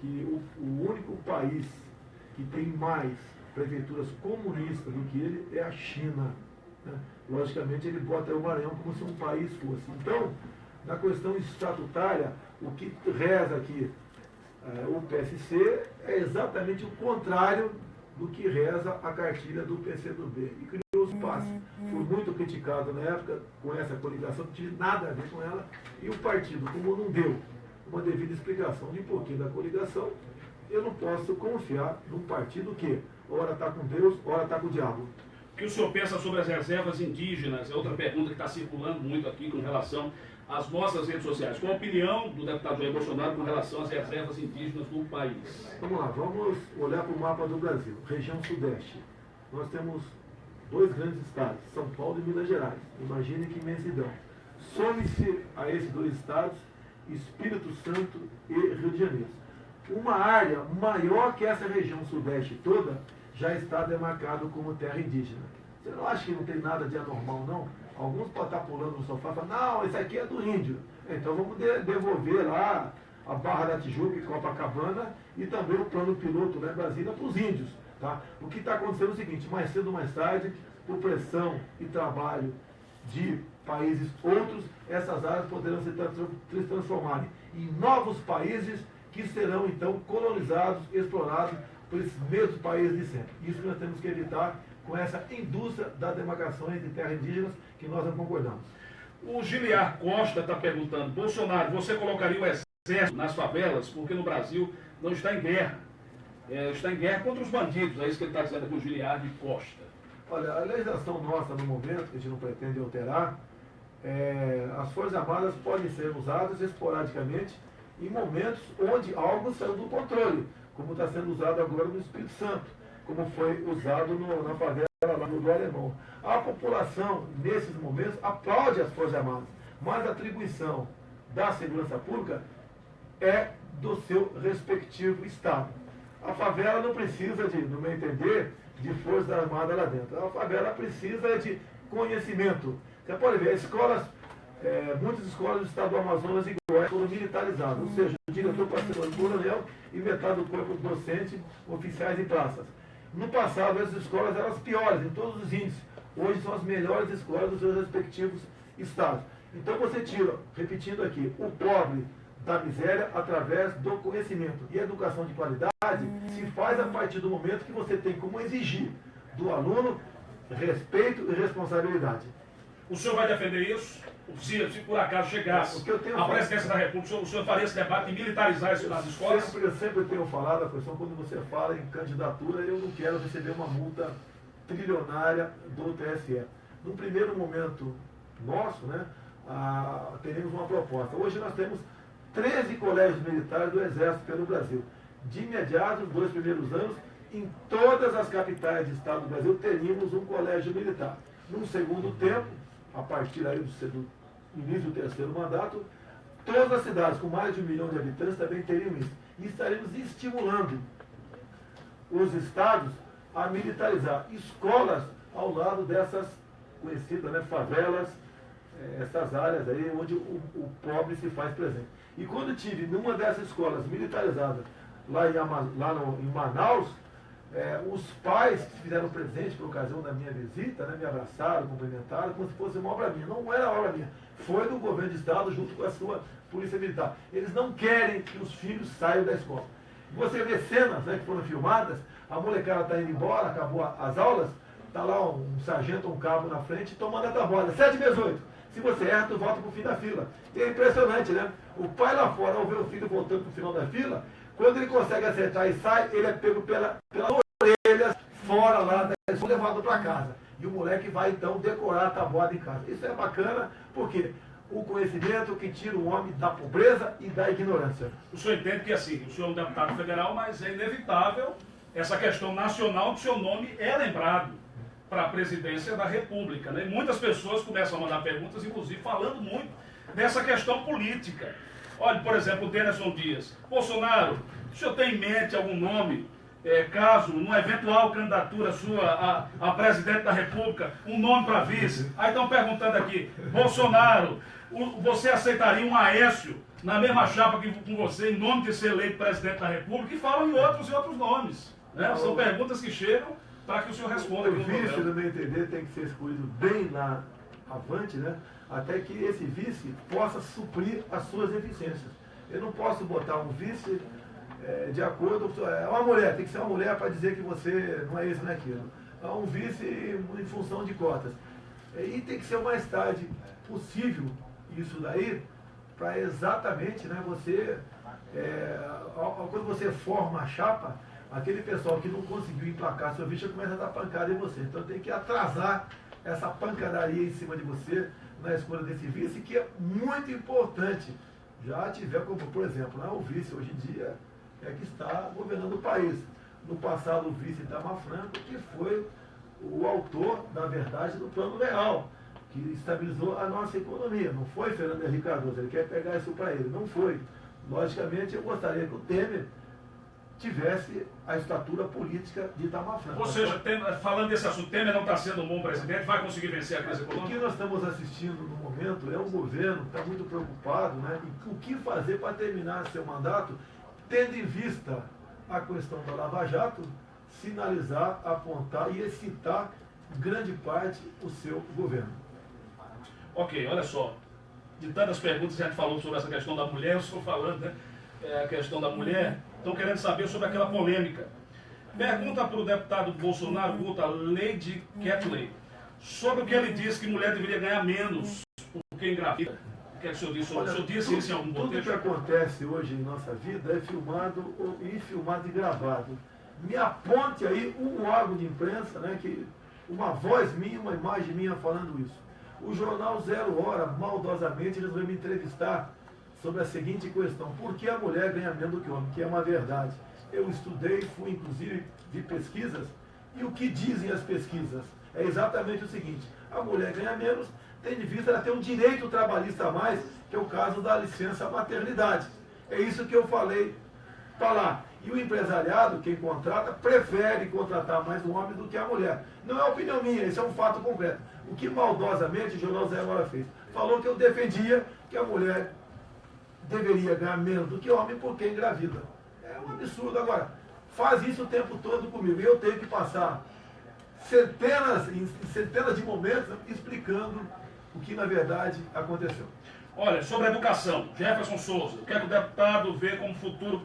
que o único país que tem mais prefeituras comunistas do que ele é a China. Logicamente, ele bota o Maranhão como se um país fosse. Então, Na questão estatutária, o que reza aqui o PSC é exatamente o contrário do que reza a cartilha do PCdoB. E criou um espaço. Fui muito criticado na época com essa coligação, não tive nada a ver com ela, e o partido, como não deu uma devida explicação de porquê da coligação, eu não posso confiar num partido que ora está com Deus, ora está com o diabo. O que o senhor pensa sobre as reservas indígenas? É outra pergunta que está circulando muito aqui com relação às nossas redes sociais. Qual a opinião do deputado Jair Bolsonaro com relação às reservas indígenas do país? Vamos lá, vamos olhar para o mapa do Brasil. Região Sudeste. Nós temos 2 grandes estados, São Paulo e Minas Gerais. Imagine que imensidão. Some-se a esses 2 estados Espírito Santo e Rio de Janeiro. Uma área maior que essa região Sudeste toda já está demarcado como terra indígena. Você não acha que não tem nada de anormal, não? Alguns podem estar pulando no sofá e falar, não, isso aqui é do índio. Então vamos devolver lá a Barra da Tijuca e Copacabana e também o plano piloto lá em Brasília para os índios. Tá? O que está acontecendo é o seguinte, mais cedo ou mais tarde, por pressão e trabalho de países outros, essas áreas poderão se transformarem em novos países que serão então colonizados, explorados por esses mesmos países de sempre. Isso que nós temos que evitar com essa indústria das demarcações de terras indígenas que nós não concordamos. O Giliar Costa está perguntando, Bolsonaro, você colocaria o exército nas favelas porque no Brasil não está em guerra? Está em guerra contra os bandidos, é isso que ele está dizendo com o Giliar de Costa. Olha, a legislação nossa no momento, que a gente não pretende alterar, as Forças Armadas podem ser usadas esporadicamente em momentos onde algo saiu do controle, como está sendo usado agora no Espírito Santo, como foi usado na favela lá do Alemão. A população, nesses momentos, aplaude as Forças Armadas, mas a atribuição da segurança pública é do seu respectivo Estado. A favela não precisa, no meu entender, de Força Armada lá dentro. A favela precisa de conhecimento. Você pode ver, muitas escolas do estado do Amazonas e Goiás foram militarizadas, ou seja, o diretor pastor do coronel e metade do corpo docente, oficiais em praças. No passado, essas escolas eram as piores em todos os índices. Hoje são as melhores escolas dos seus respectivos estados. Então você tira, repetindo aqui, o pobre da miséria através do conhecimento. E a educação de qualidade se faz a partir do momento que você tem como exigir do aluno respeito e responsabilidade. O senhor vai defender isso? Se por acaso chegasse a presidência da República, o senhor faria esse debate de militarizar isso nas escolas? Eu sempre tenho falado, a questão, quando você fala em candidatura, eu não quero receber uma multa trilionária do TSE. Num primeiro momento nosso, teremos uma proposta. Hoje nós temos 13 colégios militares do Exército pelo Brasil. De imediato, nos 2 primeiros anos, em todas as capitais de estado do Brasil, teríamos um colégio militar. Num segundo tempo, a partir aí do início do 3º mandato, todas as cidades com mais de 1 milhão de habitantes também teriam isso. E estaremos estimulando os estados a militarizar escolas ao lado dessas conhecidas favelas, essas áreas aí onde o pobre se faz presente. E quando tive numa dessas escolas militarizadas, lá em Manaus, os pais que fizeram presente por ocasião da minha visita, me abraçaram, cumprimentaram, como se fosse uma obra minha. Não era obra minha, foi do governo de estado junto com a sua polícia militar. Eles não querem que os filhos saiam da escola. Você vê cenas que foram filmadas, a molecada está indo embora, acabou as aulas, está lá um sargento, um cabo na frente, tomando a tabuada, 7 vezes 8. Se você erra, tu volta para o fim da fila. E é impressionante, né? O pai lá fora, ao ver o filho voltando para o final da fila, quando ele consegue acertar e sai, ele é pego pela orelha fora lá da escola, levado para casa. E o moleque vai então decorar a tabuada em casa. Isso é bacana, porque o conhecimento que tira o homem da pobreza e da ignorância. O senhor entende que assim, o senhor é um deputado federal, mas é inevitável essa questão nacional que o seu nome é lembrado para a presidência da República. Né? Muitas pessoas começam a mandar perguntas, inclusive falando muito dessa questão política. Olha, por exemplo, o Denison Dias. Bolsonaro, o senhor tem em mente algum nome, caso, numa eventual candidatura sua a presidente da República, um nome para vice? Aí estão perguntando aqui, Bolsonaro, você aceitaria um Aécio na mesma chapa que com você, em nome de ser eleito presidente da República? E falam em outros nomes. Né? São perguntas que chegam para que o senhor responda. O vice, no meu entender, tem que ser escolhido bem lá avante, até que esse vice possa suprir as suas deficiências. Eu não posso botar um vice de acordo com... É uma mulher, tem que ser uma mulher para dizer que você não é isso, não é aquilo. É um vice em função de cotas. E tem que ser o mais tarde possível isso daí, para exatamente, né, você, quando você forma a chapa, aquele pessoal que não conseguiu emplacar seu vice já começa a dar pancada em você. Então tem que atrasar essa pancadaria em cima de você na escolha desse vice, que é muito importante. Já tiver como, por exemplo, o vice hoje em dia é que está governando o país. No passado, o vice Itamar Franco, que foi o autor, na verdade, do Plano Real, que estabilizou a nossa economia. Não foi Fernando Henrique Cardoso, ele quer pegar isso para ele. Não foi. Logicamente, eu gostaria que o Temer tivesse a estatura política de Itamar Franco. Ou seja, falando desse assunto, Temer não está sendo um bom presidente, vai conseguir vencer a crise O que econômica? nós estamos assistindo no momento é um governo que está muito preocupado, né, em o que fazer para terminar seu mandato, tendo em vista a questão da Lava Jato, sinalizar, apontar e excitar grande parte o seu governo. Ok, olha só. De tantas perguntas que a gente falou sobre essa questão da mulher, eu estou falando, né? A questão da mulher, estão querendo saber sobre aquela polêmica. Pergunta para o deputado Bolsonaro, a Lady Catley, sobre o que ele disse que mulher deveria ganhar menos porque engravida. O que é que o senhor disse? O senhor disse isso em algum Tudo contexto? que acontece hoje em nossa vida é filmado e gravado. Me aponte aí um órgão de imprensa, né, que uma voz minha, uma imagem minha falando isso. O jornal Zero Hora, maldosamente, eles vão me entrevistar sobre a seguinte questão: por que a mulher ganha menos do que o homem? Que é uma verdade. Eu estudei, fui inclusive de pesquisas, e o que dizem as pesquisas é exatamente o seguinte: a mulher ganha menos, tendo em vista ela ter um direito trabalhista a mais, que é o caso da licença maternidade. É isso que eu falei para lá. E o empresariado, quem contrata, prefere contratar mais um homem do que a mulher. Não é opinião minha, isso é um fato concreto. O que maldosamente o Jornal Zero Hora fez? Falou que eu defendia que a mulher deveria ganhar menos do que o homem porque engravida. É um absurdo. Agora, faz isso o tempo todo comigo. E eu tenho que passar centenas de momentos explicando o que na verdade aconteceu. Olha, sobre a educação, Jefferson Souza, o que é que o deputado vê como futuro?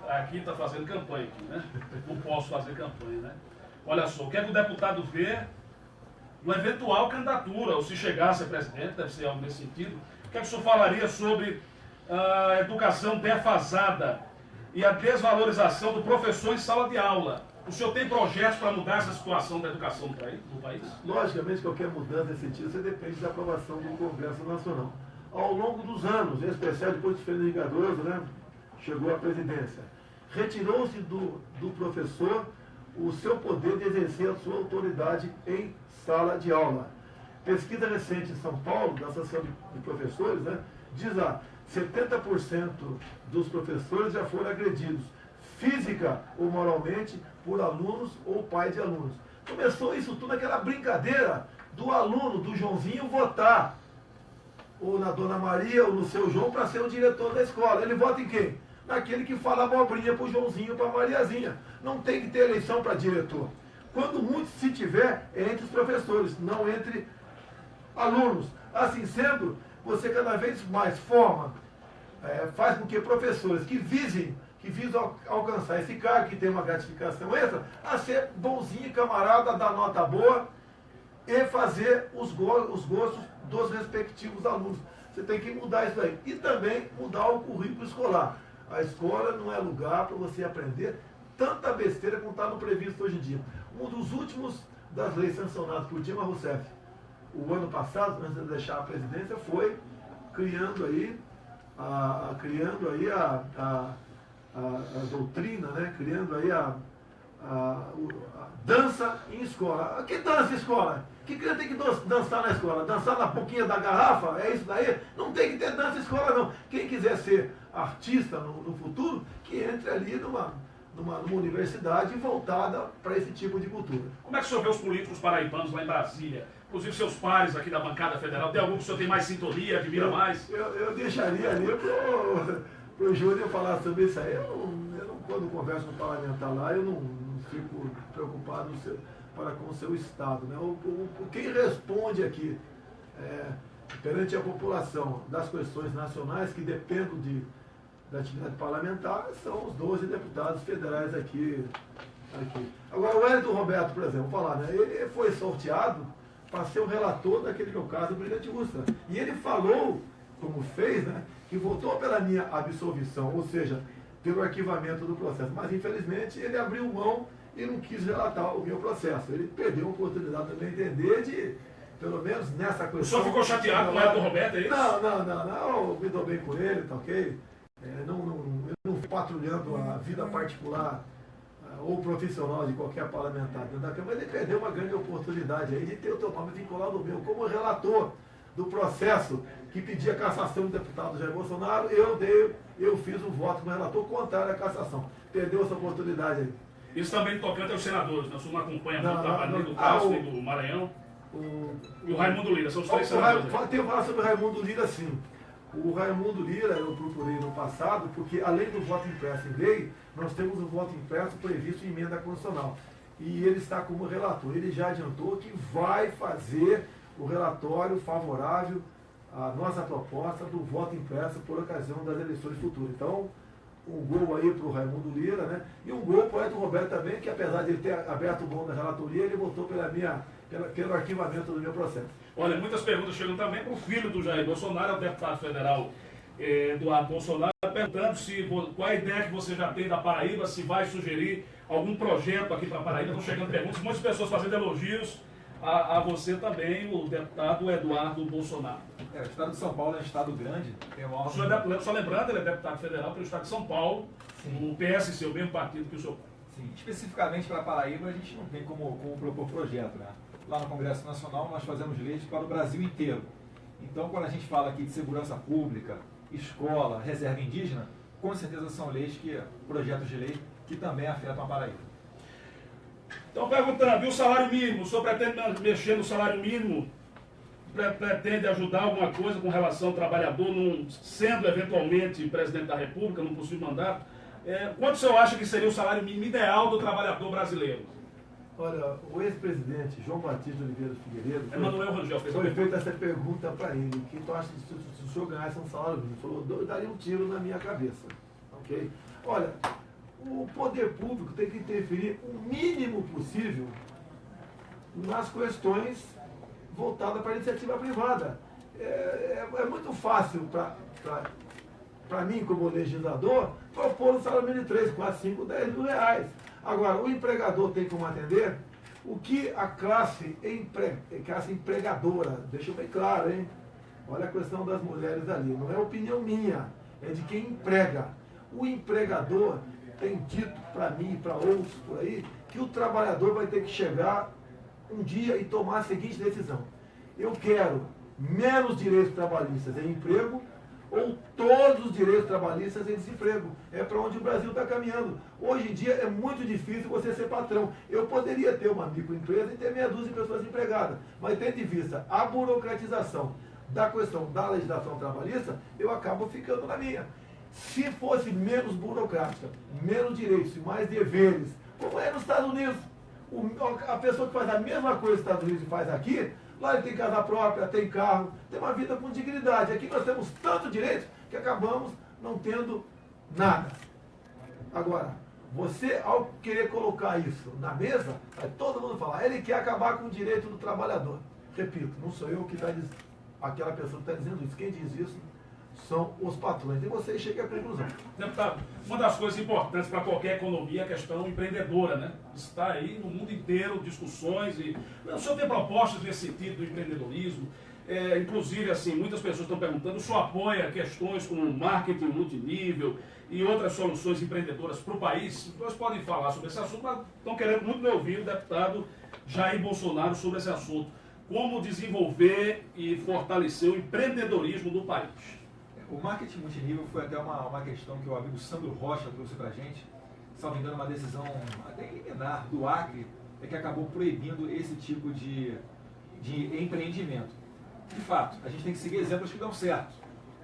Aqui está fazendo campanha, aqui, né? Não posso fazer campanha, né? Olha só, o que é que o deputado vê uma eventual candidatura, ou se chegasse a presidente, deve ser algo nesse sentido, o que é que o senhor falaria sobre a educação defasada e a desvalorização do professor em sala de aula? O senhor tem projetos para mudar essa situação da educação do país? Logicamente, qualquer mudança nesse sentido, você depende da aprovação do Congresso Nacional. Ao longo dos anos, em especial depois de Fernando Henrique Cardoso, né, chegou à presidência, retirou-se do professor o seu poder de exercer a sua autoridade em sala de aula. Pesquisa recente em São Paulo, da Associação de Professores, né, diz lá, 70% dos professores já foram agredidos, física ou moralmente, por alunos ou pai de alunos. Começou isso tudo naquela brincadeira do aluno, do Joãozinho, votar ou na Dona Maria ou no seu João para ser o diretor da escola. Ele vota em quem? Naquele que fala abobrinha para o Joãozinho, para a Mariazinha. Não tem que ter eleição para diretor. Quando muito se tiver, é entre os professores, não entre alunos. Assim sendo, você cada vez mais forma, faz com que professores que visem alcançar esse cargo, que tem uma gratificação extra, a ser bonzinho, camarada, dar nota boa e fazer os gostos dos respectivos alunos. Você tem que mudar isso daí. E também mudar o currículo escolar. A escola não é lugar para você aprender tanta besteira como está no previsto hoje em dia. Um dos últimos das leis sancionadas por Dilma Rousseff, o ano passado, antes de deixar a presidência, foi criando aí a doutrina, né? Criando aí a dança em escola. Que dança em escola? Que criança tem que dançar na escola? Dançar na boquinha da garrafa? É isso daí? Não tem que ter dança em escola, não. Quem quiser ser artista no futuro, que entre ali numa universidade voltada para esse tipo de cultura. Como é que o senhor vê os políticos paraibanos lá em Brasília? Inclusive seus pares aqui da bancada federal. Tem algum que o senhor tem mais sintonia, admira mais? Eu deixaria ali pro Júnior falar sobre isso aí. Quando converso com o parlamentar lá, eu não fico preocupado com o seu estado, né? Quem responde aqui perante a população das questões nacionais que dependem da atividade parlamentar, são os 12 deputados federais aqui. Agora, o Wellington Roberto, por exemplo, vou falar, né? Ele foi sorteado para ser o relator daquele meu caso, o Brilhante Ustra. E ele falou, como fez, né, que votou pela minha absolvição, ou seja, pelo arquivamento do processo. Mas, infelizmente, ele abriu mão e não quis relatar o meu processo. Ele perdeu a oportunidade, no meu entender, de, pelo menos nessa questão... O senhor ficou chateado com o Wellington Roberto, é isso? Não, eu me dou bem com ele, tá ok? Eu não fui patrulhando a vida particular ou profissional de qualquer parlamentar dentro da Câmara, ele perdeu uma grande oportunidade aí de ter o teu nome vinculado ao meu. Como relator do processo que pedia a cassação do deputado Jair Bolsonaro, eu fiz um voto com o relator contrário à cassação. Perdeu essa oportunidade aí. Isso também tocante aos senadores, né? O senhor não acompanha muito o trabalho nem do Cássio, nem do Maranhão. E o Raimundo Lira, são os três senadores. Tem que falar sobre o Raimundo Lira, sim. O Raimundo Lira eu procurei no passado, porque além do voto impresso em lei, nós temos o voto impresso previsto em emenda constitucional. E ele está como relator. Ele já adiantou que vai fazer o relatório favorável à nossa proposta do voto impresso por ocasião das eleições futuras. Então, um gol aí para o Raimundo Lira, né? E um gol para o Wellington Roberto também, que apesar de ele ter aberto o bom da relatoria, ele votou pelo arquivamento do meu processo. Olha, muitas perguntas chegam também para o filho do Jair Bolsonaro, o deputado federal Eduardo Bolsonaro, perguntando qual a ideia que você já tem da Paraíba, se vai sugerir algum projeto aqui para a Paraíba. Estão chegando perguntas, muitas pessoas fazendo elogios a você também, o deputado Eduardo Bolsonaro. O estado de São Paulo é um estado grande. Tem uma Só lembrando, ele é deputado federal pelo estado de São Paulo, o PSC, o mesmo partido que o senhor. Sim, especificamente para a Paraíba, a gente não tem como propor projeto, né? Lá no Congresso Nacional, nós fazemos leis para o Brasil inteiro. Então, quando a gente fala aqui de segurança pública, escola, reserva indígena, com certeza são leis projetos de lei que também afetam a Paraíba. Então, perguntando, e o salário mínimo? O senhor pretende mexer no salário mínimo? Pretende ajudar alguma coisa com relação ao trabalhador, sendo eventualmente presidente da República, num possível mandato? Quanto o senhor acha que seria o salário mínimo ideal do trabalhador brasileiro? Olha, o ex-presidente João Batista Oliveira Figueiredo Emanuel Rangel foi feita essa pergunta para ele, que tu acha que se o senhor ganhasse um salário mínimo? Ele falou, eu daria um tiro na minha cabeça. Ok? Olha, o poder público tem que interferir o mínimo possível nas questões voltadas para a iniciativa privada. É muito fácil para mim, como legislador, propor um salário mínimo de 3, 4, 5, 10 mil reais. Agora, o empregador tem como atender o que a classe empregadora, deixa bem claro, hein? Olha a questão das mulheres ali, não é opinião minha, é de quem emprega. O empregador tem dito para mim e para outros por aí que o trabalhador vai ter que chegar um dia e tomar a seguinte decisão: eu quero menos direitos trabalhistas em emprego ou todos os direitos trabalhistas em desemprego. É para onde o Brasil está caminhando. Hoje em dia é muito difícil você ser patrão. Eu poderia ter uma microempresa e ter meia dúzia de pessoas empregadas, mas tendo em vista a burocratização da questão da legislação trabalhista, eu acabo ficando na minha. Se fosse menos burocrática, menos direitos e mais deveres, como é nos Estados Unidos, a pessoa que faz a mesma coisa nos Estados Unidos e faz aqui, lá ele tem casa própria, tem carro, tem uma vida com dignidade. Aqui nós temos tanto direito que acabamos não tendo nada. Agora, você, ao querer colocar isso na mesa, vai todo mundo falar, ele quer acabar com o direito do trabalhador. Repito, não sou eu que está dizendo, aquela pessoa que está dizendo isso. Quem diz isso são os patrões. E você chega à conclusão. Deputado, uma das coisas importantes para qualquer economia é a questão empreendedora, né? Está aí no mundo inteiro discussões e o senhor tem propostas nesse sentido do empreendedorismo. Inclusive, assim, muitas pessoas estão perguntando, o senhor apoia questões como marketing multinível e outras soluções empreendedoras para o país? Nós podem falar sobre esse assunto, mas estão querendo muito me ouvir o deputado Jair Bolsonaro sobre esse assunto. Como desenvolver e fortalecer o empreendedorismo do país? O marketing multinível foi até uma questão que o amigo Sandro Rocha trouxe para a gente, salvo engano, uma decisão até liminar do Acre, que acabou proibindo esse tipo de empreendimento. De fato, a gente tem que seguir exemplos que dão certo.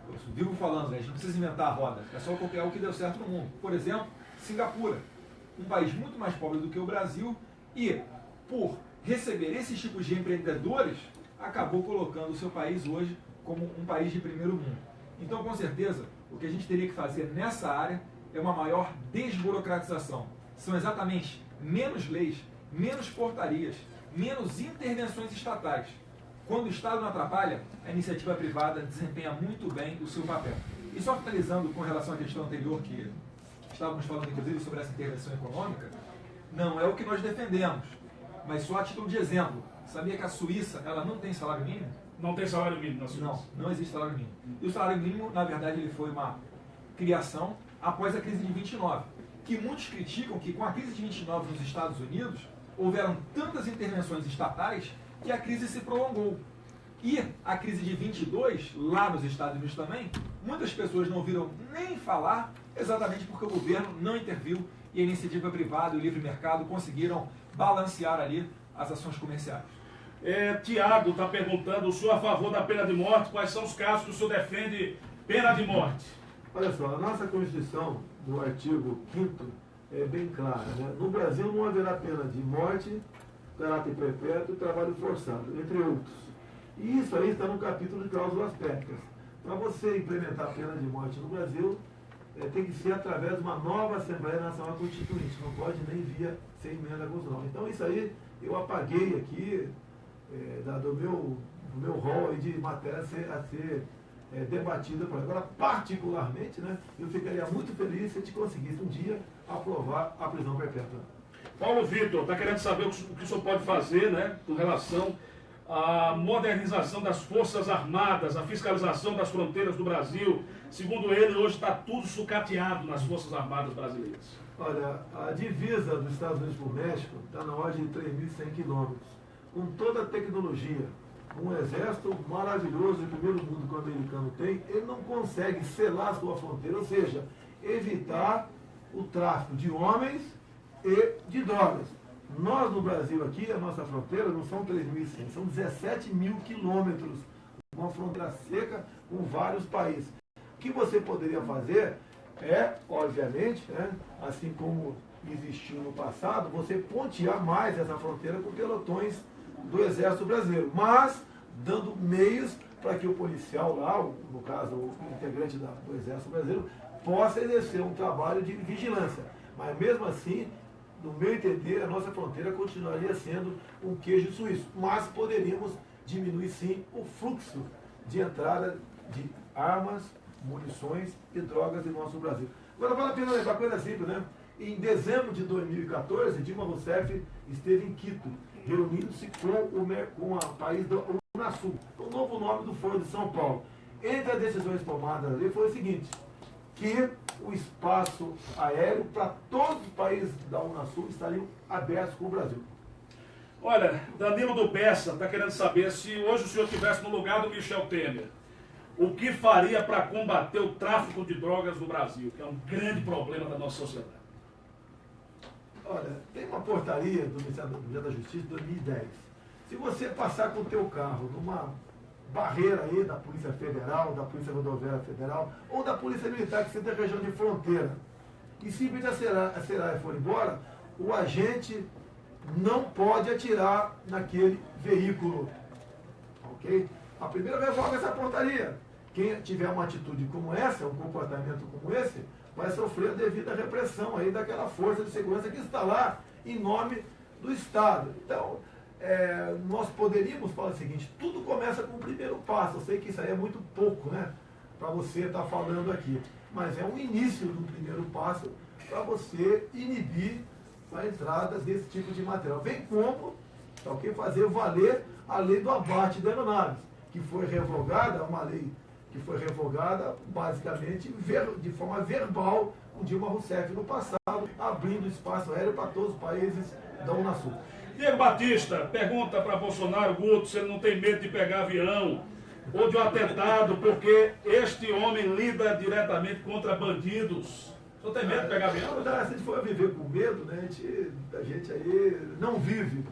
Eu vivo falando, né? A gente não precisa inventar a roda, é só copiar o que deu certo no mundo. Por exemplo, Singapura, um país muito mais pobre do que o Brasil e, por receber esses tipos de empreendedores, acabou colocando o seu país hoje como um país de primeiro mundo. Então, com certeza, o que a gente teria que fazer nessa área é uma maior desburocratização. São exatamente menos leis, menos portarias, menos intervenções estatais. Quando o Estado não atrapalha, a iniciativa privada desempenha muito bem o seu papel. E só finalizando com relação à questão anterior, que estávamos falando inclusive sobre essa intervenção econômica, não é o que nós defendemos, mas só a título de exemplo. Sabia que a Suíça ela não tem salário mínimo? Não tem salário mínimo na Suíça? Não existe salário mínimo. E o salário mínimo, na verdade, ele foi uma criação após a crise de 29, que muitos criticam que com a crise de 29 nos Estados Unidos, houveram tantas intervenções estatais que a crise se prolongou. E a crise de 22, lá nos Estados Unidos também, muitas pessoas não ouviram nem falar, exatamente porque o governo não interviu e a iniciativa privada e o livre mercado conseguiram balancear ali as ações comerciais. Tiago está perguntando, o senhor a favor da pena de morte, quais são os casos que o senhor defende pena de morte? Olha só, a nossa Constituição, no artigo 5º, é bem clara, né? No Brasil não haverá pena de morte, caráter perpétuo e trabalho forçado, entre outros. E isso aí está no capítulo de cláusulas pétreas. Para você implementar a pena de morte no Brasil, tem que ser através de uma nova Assembleia Nacional Constituinte, não pode nem via sem emenda constitucional. Então isso aí eu apaguei aqui do meu rol aí de matéria a ser debatida por agora. Particularmente, né, eu ficaria muito feliz se a gente conseguisse um dia aprovar a prisão perpétua. Paulo Vitor está querendo saber o que o senhor pode fazer, né, com relação à modernização das Forças Armadas, a fiscalização das fronteiras do Brasil. Segundo ele, hoje está tudo sucateado nas Forças Armadas brasileiras. Olha, a divisa dos Estados Unidos para o México está na ordem de 3.100 quilômetros. Com toda a tecnologia, um exército maravilhoso de primeiro mundo que o americano tem, ele não consegue selar a sua fronteira, ou seja, evitar o tráfico de homens e de drogas. Nós no Brasil aqui, a nossa fronteira não são 3.100, são 17.000 quilômetros, uma fronteira seca com vários países. O que você poderia fazer é, obviamente, né, assim como existiu no passado, você pontear mais essa fronteira com pelotões do Exército Brasileiro, mas dando meios para que o policial lá, no caso o integrante do Exército Brasileiro, possa exercer um trabalho de vigilância. Mas mesmo assim, no meu entender, a nossa fronteira continuaria sendo um queijo suíço, mas poderíamos diminuir sim o fluxo de entrada de armas, munições e drogas em nosso Brasil. Agora vale a pena lembrar coisa simples, né? Em dezembro de 2014, Dilma Rousseff esteve em Quito, reunindo-se com o país do Unasul, o novo nome do Foro de São Paulo. Entre as decisões tomadas ali foi o seguinte, que o espaço aéreo para todos os países da Unasul estariam abertos com o Brasil. Olha, Danilo do Bessa está querendo saber se hoje o senhor estivesse no lugar do Michel Temer, o que faria para combater o tráfico de drogas no Brasil, que é um grande problema da nossa sociedade. Olha, tem uma portaria do Ministério da Justiça de 2010. Se você passar com o teu carro numa barreira aí da Polícia Federal, da Polícia Rodoviária Federal ou da Polícia Militar que seja da região de fronteira e simplesmente acelerar e for embora, o agente não pode atirar naquele veículo. Ok? A primeira revoga essa portaria. Quem tiver uma atitude como essa, um comportamento como esse, vai sofrer a devida repressão aí daquela força de segurança que está lá em nome do Estado. Então, nós poderíamos falar o seguinte, tudo começa com o primeiro passo. Eu sei que isso aí é muito pouco, né, para você estar falando aqui, mas é um início do primeiro passo para você inibir a entrada desse tipo de material. Bem como, fazer valer a lei do abate de aeronaves, que foi revogada, uma lei que foi revogada basicamente de forma verbal com Dilma Rousseff no passado, abrindo espaço aéreo para todos os países da Unasul. Diego Batista pergunta para Bolsonaro, Guto, se ele não tem medo de pegar avião ou de um atentado, porque este homem lida diretamente contra bandidos. O senhor tem medo de pegar avião? Se a gente for viver com medo, né, a gente aí não vive.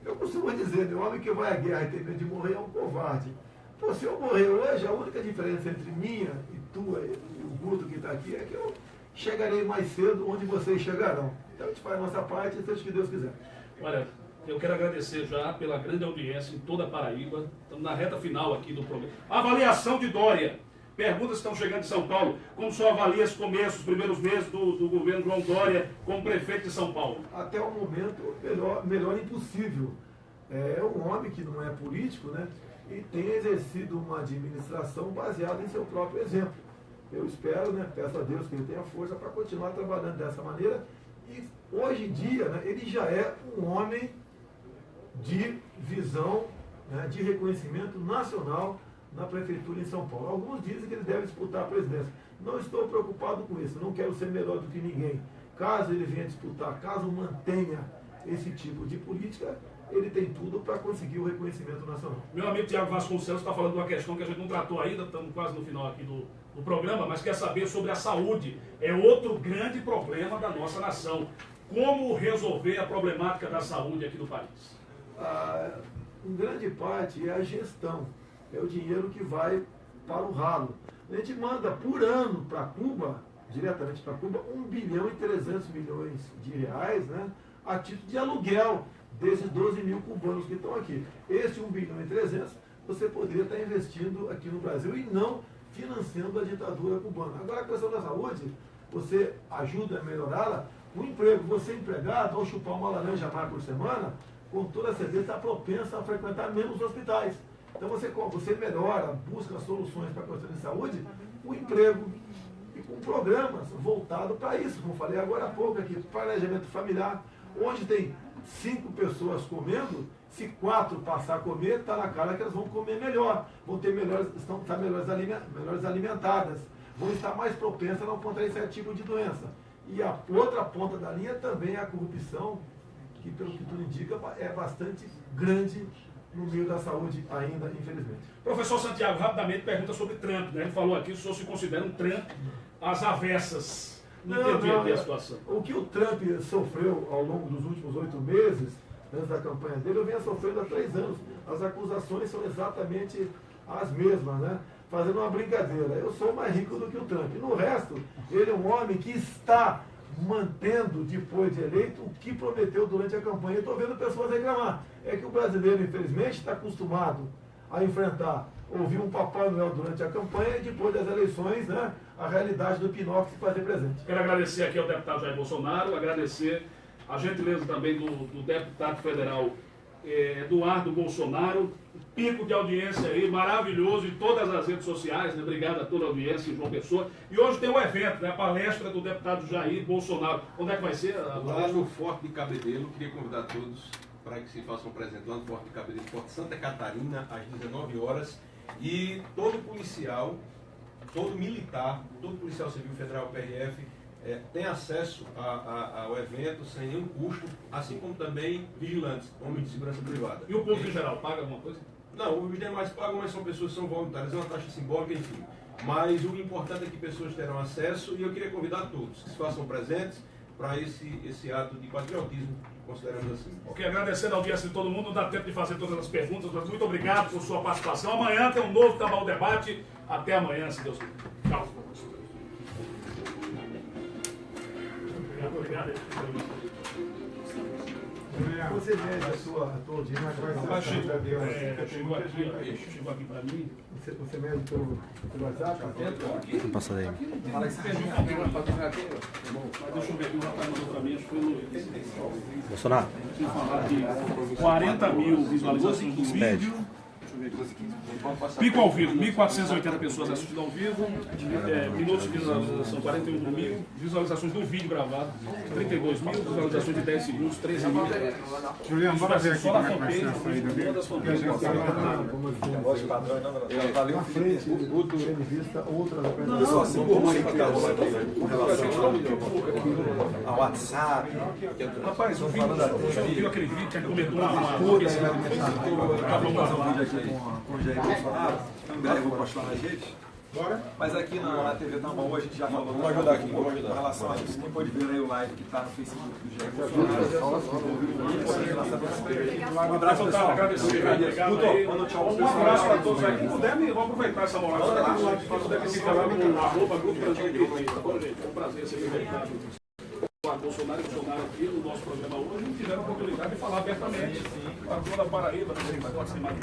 Eu costumo dizer, né, o homem que vai à guerra e tem medo de morrer é um covarde. Pô, se eu morrer hoje, a única diferença entre minha e tua e o Guto que está aqui é que eu chegarei mais cedo onde vocês chegarão. Então a gente faz a nossa parte e seja o que Deus quiser. Olha, Eu quero agradecer já pela grande audiência em toda a Paraíba. Estamos na reta final aqui do programa. Avaliação de Dória. Perguntas estão chegando de São Paulo. Como o senhor avalia esse começo, os primeiros meses do governo João Dória como prefeito de São Paulo? Até o momento, melhor impossível. É um homem que não é político, né? E tem exercido uma administração baseada em seu próprio exemplo. Eu espero, né? Peço a Deus que ele tenha força para continuar trabalhando dessa maneira. E hoje em dia, né, ele já é um homem de visão, né, de reconhecimento nacional na prefeitura em São Paulo. Alguns dizem que ele deve disputar a presidência. Não estou preocupado com isso, não quero ser melhor do que ninguém. Caso ele venha disputar, caso mantenha esse tipo de política, ele tem tudo para conseguir o reconhecimento nacional. Meu amigo Tiago Vasconcelos está falando de uma questão que a gente não tratou ainda, estamos quase no final aqui do programa, mas quer saber sobre a saúde. É outro grande problema da nossa nação. Como resolver a problemática da saúde aqui no país? Em grande parte é a gestão, é o dinheiro que vai para o ralo. A gente manda por ano para Cuba, diretamente para Cuba, 1 bilhão e 300 milhões de reais, né, a título de aluguel desses 12 mil cubanos que estão aqui. Esse 1 bilhão e 300 você poderia estar investindo aqui no Brasil e não financiando a ditadura cubana. Agora a questão da saúde, você ajuda a melhorá-la. O emprego, você empregado, ao chupar uma laranja mais por semana, com toda certeza está propenso a frequentar menos hospitais. Então você melhora, busca soluções para a questão de saúde, o emprego e com programas voltados para isso. Como falei agora há pouco aqui, planejamento familiar, onde tem 5 pessoas comendo, se 4 passar a comer, está na cara que elas vão comer melhor, vão ter estar melhores alimentadas, vão estar mais propensas a não contrair certo tipo de doença. E a outra ponta da linha também é a corrupção, que pelo que tudo indica é bastante grande no meio da saúde ainda, infelizmente. Professor Santiago, rapidamente pergunta sobre Trump, né? Ele falou aqui, o senhor se considera um Trump às avessas. Não entendi aqui a situação. O que o Trump sofreu ao longo dos últimos 8 meses, antes da campanha dele, eu venho sofrendo há 3 anos. As acusações são exatamente as mesmas, né? Fazendo uma brincadeira. Eu sou mais rico do que o Trump. No resto, ele é um homem que está mantendo, depois de eleito, o que prometeu durante a campanha. Eu estou vendo pessoas reclamar. É que o brasileiro, infelizmente, está acostumado a enfrentar, ouvir um Papai Noel durante a campanha e depois das eleições, né, a realidade do Pinóquio se fazer presente. Quero agradecer aqui ao deputado Jair Bolsonaro, agradecer a gentileza também do deputado federal Eduardo Bolsonaro, pico de audiência aí, maravilhoso em todas as redes sociais, né? Obrigado a toda a audiência em João Pessoa. E hoje tem um evento, né? A palestra do deputado Jair Bolsonaro. Onde é que vai ser? Lá no Forte de Cabedelo, queria convidar todos para que se façam presentes lá no Forte de Cabedelo, Forte Santa Catarina, às 19 horas. E todo policial, todo militar, todo policial civil federal PRF, tem acesso ao evento sem nenhum custo, assim como também vigilantes, homens de segurança privada. E o público em geral, paga alguma coisa? Não, os demais pagam, mas são pessoas que são voluntárias, é uma taxa simbólica, enfim. Mas o importante é que pessoas terão acesso e eu queria convidar todos que se façam presentes para esse ato de patriotismo, consideramos assim. Ok, agradecendo a audiência de todo mundo, não dá tempo de fazer todas as perguntas, mas muito obrigado por sua participação. Amanhã tem um novo Tamal Debate. Até amanhã, se Deus quiser. Tchau. Obrigado. Você mede a tua audiência? Chegou aqui para mim. Você mede pelo WhatsApp? Passa daí. Mas deixa eu ver aqui, o rapaz mandou para mim, acho que foi o Luiz. Bolsonaro. Tinha falado de 40 mil visualizações do vídeo. Pico ao vivo, 1.480 pessoas assistindo ao vivo, minutos de visualização 41 mil, visualizações do vídeo gravado 32 mil, visualizações de 10 segundos 13 mil. Juliano, bora ver aqui Só na como é que vai ser a fanpage, saída dele. uma das fanpages. Na frente, entrevista, outras Pessoal, apresentações. com relação ao WhatsApp. Rapaz, o vídeo, você viu aquele vídeo que comentou uma questão? Vamos fazer um vídeo aqui com o Jair Bolsonaro. Também eu vou postar nas redes. Mas aqui na TV Tambaú a gente já falou com relação a isso. Quem pode ver aí o live que está no Facebook do Jair Bolsonaro. Um abraço, pessoal. Agradecer. Obrigado aí. Um abraço para todos aqui. Puder, vamos aproveitar essa moral. Se puder me seguir lá no @grupo Brasil. Tá bom, gente? É um prazer ser convidado. Bolsonaro e Bolsonaro aqui no nosso programa hoje não tiveram a oportunidade de falar abertamente para toda a Paraíba, não sei se pode ser mais.